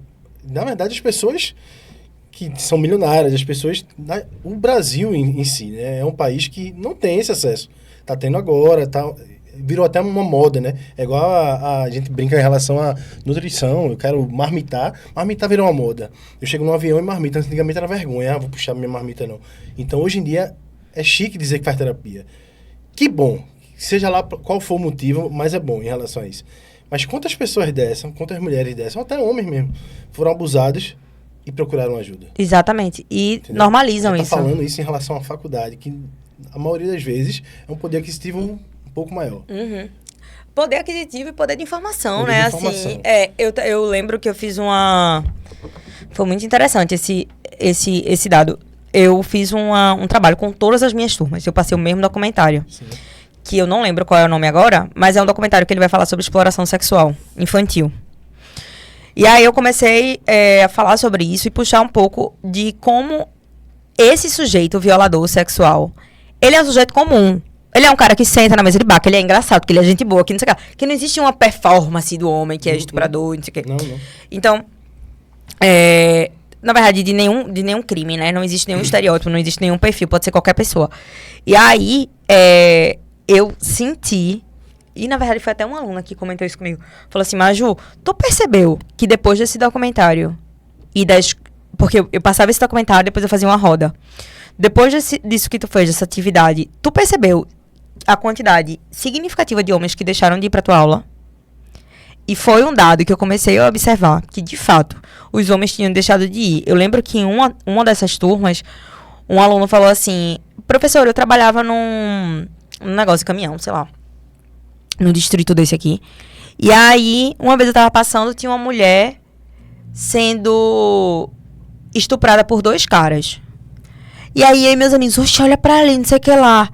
Na verdade, as pessoas que são milionárias, as pessoas... O Brasil em si, né, é um país que não tem esse acesso. Tá tendo agora, virou até uma moda, né? É igual a gente brinca em relação à nutrição. Eu quero marmitar. Marmitar virou uma moda. Eu chego num avião e marmita. Antigamente era vergonha. Vou puxar minha marmita, não. Então, hoje em dia, é chique dizer que faz terapia. Que bom. Seja lá qual for o motivo, mas é bom em relação a isso. Mas quantas pessoas dessas, quantas mulheres dessas, ou até homens mesmo, foram abusadas e procuraram ajuda? Exatamente. E entendeu? Normalizam isso. Falando isso em relação à faculdade, que a maioria das vezes é um poder aquisitivo um pouco maior. Poder aquisitivo e poder de informação, né? Assim, eu lembro que eu fiz foi muito interessante esse dado. Eu fiz um trabalho com todas as minhas turmas. Eu passei o mesmo documentário. Sim. Que eu não lembro qual é o nome agora, mas é um documentário que ele vai falar sobre exploração sexual infantil. E aí eu comecei a falar sobre isso e puxar um pouco de como esse sujeito, o violador sexual, ele é um sujeito comum. Ele é um cara que senta na mesa de bar, que ele é engraçado, que ele é gente boa, que não sei o que. Que não existe uma performance do homem que é estuprador, não sei o que. Não. Então, na verdade, de nenhum crime, né? Não existe nenhum estereótipo, não existe nenhum perfil, pode ser qualquer pessoa. E aí, eu senti... E, na verdade, foi até uma aluna que comentou isso comigo. Falou assim, Maju, tu percebeu que depois desse documentário... Porque eu passava esse documentário, depois eu fazia uma roda. Depois disso que tu fez, dessa atividade, tu percebeu a quantidade significativa de homens que deixaram de ir pra tua aula? E foi um dado que eu comecei a observar, que de fato, os homens tinham deixado de ir. Eu lembro que em uma dessas turmas, um aluno falou assim, professor, eu trabalhava num negócio de caminhão, sei lá, no distrito desse aqui. E aí, uma vez eu tava passando, tinha uma mulher sendo estuprada por 2 caras. E aí, meus amigos, oxe, olha pra ali, não sei o que lá.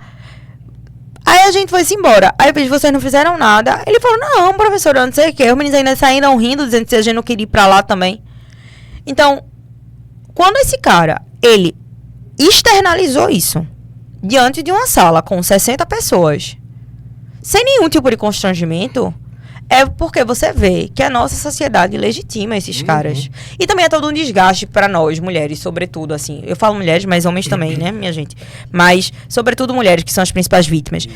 Aí a gente foi-se embora. Aí eu fiz, vocês não fizeram nada. Ele falou, não, professor, eu não sei o que. Os meninos ainda saíram rindo, dizendo que a gente não queria ir pra lá também. Então, quando esse cara, ele externalizou isso diante de uma sala com 60 pessoas, sem nenhum tipo de constrangimento, é porque você vê que a nossa sociedade legitima esses caras. E também é todo um desgaste para nós, mulheres, sobretudo, assim. Eu falo mulheres, mas homens também, né, minha gente? Mas, sobretudo, mulheres, que são as principais vítimas.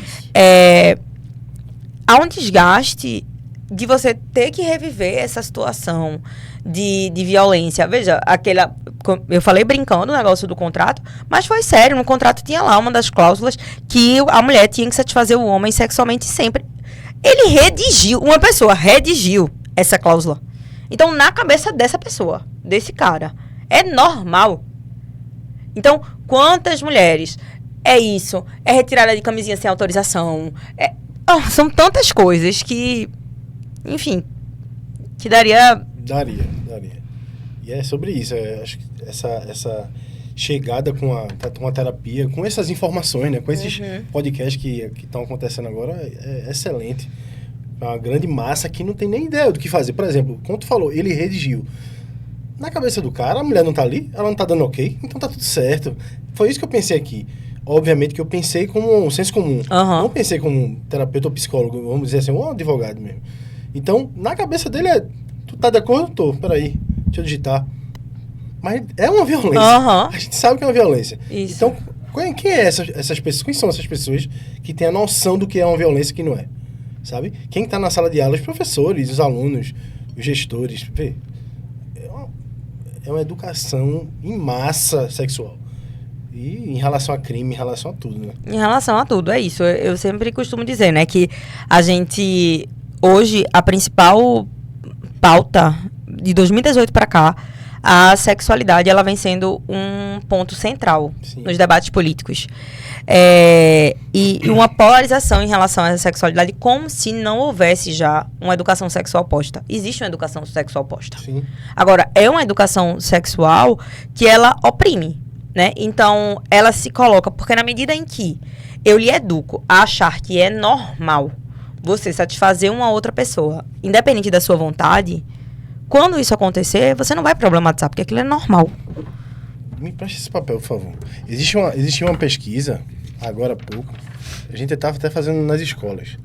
Há um desgaste de você ter que reviver essa situação de violência. Veja, eu falei brincando o negócio do contrato, mas foi sério. No contrato tinha lá uma das cláusulas que a mulher tinha que satisfazer o homem sexualmente sempre. Uma pessoa redigiu essa cláusula. Então, na cabeça dessa pessoa, desse cara, é normal. Então, quantas mulheres é isso? É retirada de camisinha sem autorização? São tantas coisas que, enfim, que daria... Daria. E é sobre isso. Acho que essa chegada com uma terapia, com essas informações, né? Com esses podcasts que estão acontecendo agora, é excelente. É uma grande massa que não tem nem ideia do que fazer. Por exemplo, como tu falou, ele redigiu. Na cabeça do cara, a mulher não tá ali, ela não tá dando ok, então tá tudo certo. Foi isso que eu pensei aqui. Obviamente que eu pensei como um senso comum. Não pensei como um terapeuta ou psicólogo, vamos dizer assim, um advogado mesmo. Então, na cabeça dele tu tá de acordo? Tô, peraí, deixa eu digitar. Mas é uma violência. A gente sabe que é uma violência. Isso. Então, quem é essas pessoas? Quem são essas pessoas que têm a noção do que é uma violência e que não é? Sabe? Quem está na sala de aula? Os professores, os alunos, os gestores. Vê, é uma educação em massa sexual. E em relação a crime, em relação a tudo, né? Em relação a tudo, é isso. Eu sempre costumo dizer, né, que a gente, hoje, a principal pauta de 2018 para cá, a sexualidade, ela vem sendo um ponto central nos debates políticos. E uma polarização em relação a essa sexualidade, como se não houvesse já uma educação sexual posta. Existe uma educação sexual posta. Sim. Agora, é uma educação sexual que ela oprime, né? Então, ela se coloca, porque na medida em que eu lhe educo a achar que é normal você satisfazer uma outra pessoa, independente da sua vontade, quando isso acontecer, você não vai problematizar, porque aquilo é normal. Me preste esse papel, por favor. Existia uma pesquisa, agora há pouco, a gente estava até fazendo nas escolas,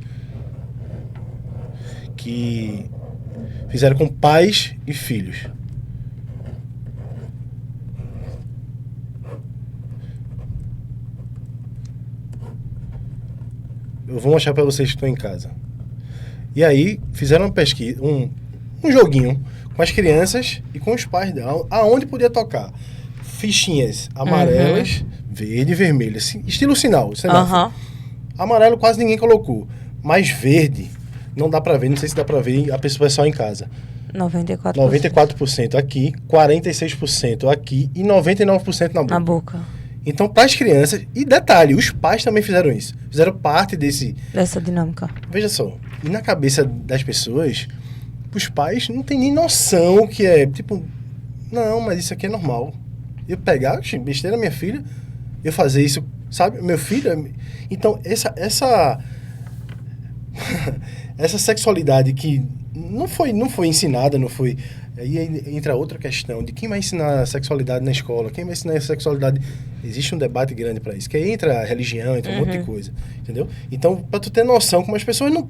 que fizeram com pais e filhos. Eu vou mostrar para vocês que estão em casa. E aí, fizeram uma pesquisa, um joguinho com as crianças e com os pais dela, aonde podia tocar fichinhas amarelas, verde e vermelho, assim, estilo sinal. Amarelo quase ninguém colocou, mas verde não dá pra ver, não sei se dá pra ver a pessoa em casa. 94% aqui, 46% aqui e 99% na boca. Então, para as crianças, e detalhe, os pais também fizeram isso, fizeram parte dessa dinâmica. Veja só, e na cabeça das pessoas, os pais não têm nem noção que é, tipo, não, mas isso aqui é normal. Eu pegar, besteira, minha filha, eu fazer isso, sabe? Meu filho... Então, essa sexualidade que não foi ensinada, não foi... Aí entra outra questão de quem vai ensinar a sexualidade na escola, quem vai ensinar a sexualidade... Existe um debate grande para isso, que aí entra a religião, entra um monte de coisa, entendeu? Então, para tu ter noção como as pessoas não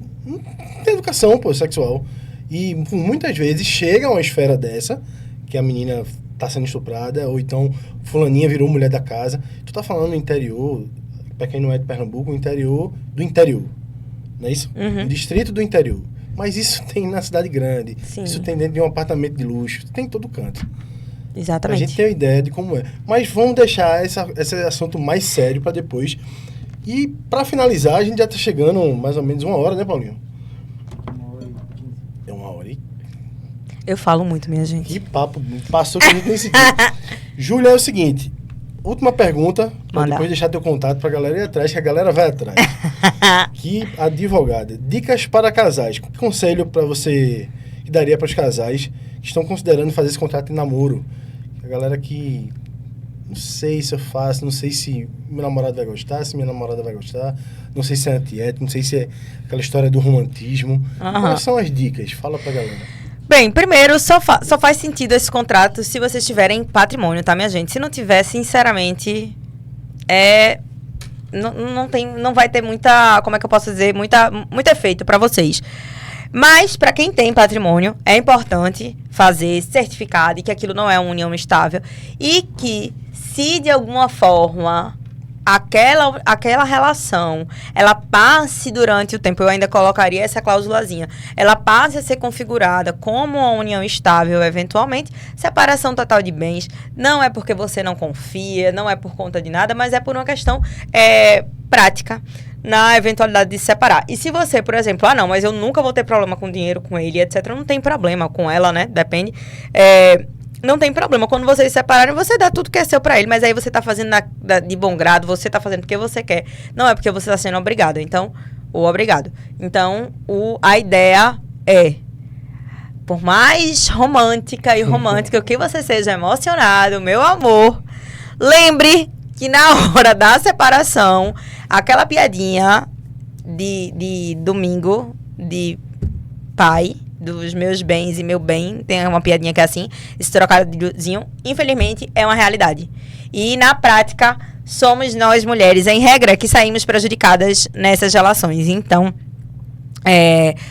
têm educação, sexual... E muitas vezes chega a uma esfera dessa, que a menina tá sendo estuprada, ou então fulaninha virou mulher da casa. Tu tá falando no interior, pra quem não é de Pernambuco, o interior do interior. Não é isso? O distrito do interior. Mas isso tem na cidade grande. Sim. Isso tem dentro de um apartamento de luxo. Tem em todo canto. Exatamente. A gente tem uma ideia de como é. Mas vamos deixar esse assunto mais sério para depois. E para finalizar, a gente já tá chegando mais ou menos 1 hora, né, Paulinho? 1h15. Eu falo muito, minha gente. Que papo, passou que a gente nem sentiu. Júlia, é o seguinte, última pergunta, pra Manda. depois deixar teu contato pra galera ir atrás, que a galera vai atrás. Que advogada, dicas para casais. Que conselho para você que daria para os casais que estão considerando fazer esse contrato de namoro? A galera que não sei se eu faço, não sei se meu namorado vai gostar, se minha namorada vai gostar, não sei se é antiético, não sei se é aquela história do romantismo. Quais são as dicas? Fala pra galera. Bem, primeiro, só faz sentido esse contrato se vocês tiverem patrimônio, tá, minha gente? Se não tiver, sinceramente, não vai ter muita, como é que eu posso dizer, muito efeito para vocês. Mas, para quem tem patrimônio, é importante fazer certificado de que aquilo não é uma união estável e que, se de alguma forma aquela relação, ela passe durante o tempo, eu ainda colocaria essa cláusulazinha, ela passe a ser configurada como uma união estável, eventualmente, separação total de bens, não é porque você não confia, não é por conta de nada, mas é por uma questão prática, na eventualidade de se separar. E se você, por exemplo, não, mas eu nunca vou ter problema com dinheiro com ele, etc., não tem problema com ela, né, depende, não tem problema. Quando vocês se separarem, você dá tudo que é seu pra ele, mas aí você tá fazendo de bom grado, você tá fazendo porque você quer. Não é porque você tá sendo obrigado. Então, obrigado. Então, a ideia é, por mais romântica que você seja emocionado, meu amor, lembre que na hora da separação, aquela piadinha de domingo, de pai, dos meus bens e meu bem, tem uma piadinha que é assim, esse trocadilhozinho, infelizmente, é uma realidade. E, na prática, somos nós, mulheres, em regra, que saímos prejudicadas nessas relações. Então,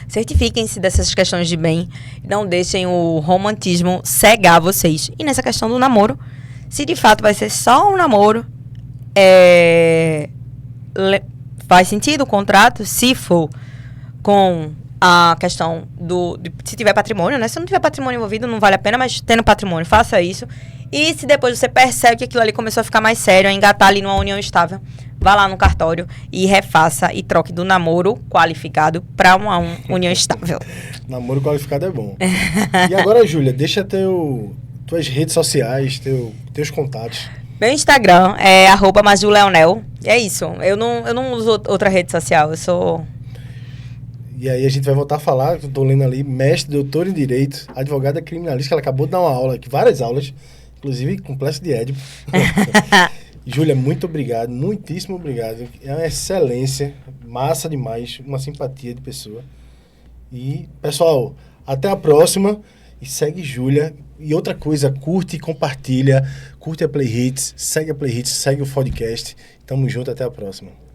certifiquem-se dessas questões de bem, não deixem o romantismo cegar vocês. E nessa questão do namoro, se de fato vai ser só um namoro, faz sentido o contrato, se for com a questão se tiver patrimônio, né? Se não tiver patrimônio envolvido, não vale a pena, mas tendo patrimônio, faça isso. E se depois você percebe que aquilo ali começou a ficar mais sério, a engatar ali numa união estável, vá lá no cartório e refaça e troque do namoro qualificado para uma união estável. Namoro qualificado é bom. E agora, Júlia, deixa tuas redes sociais, teus contatos. Meu Instagram é @majuleonel. É isso. Eu não uso outra rede social, eu sou... E aí a gente vai voltar a falar, eu tô lendo ali, mestre, doutor em Direito, advogada criminalista, que ela acabou de dar uma aula aqui, várias aulas, inclusive complexo de Édipo. Júlia, muito obrigado, muitíssimo obrigado. É uma excelência, massa demais, uma simpatia de pessoa. E, pessoal, até a próxima e segue Júlia. E outra coisa, curte e compartilha, curte a Play Hits, segue o podcast. Tamo junto, até a próxima.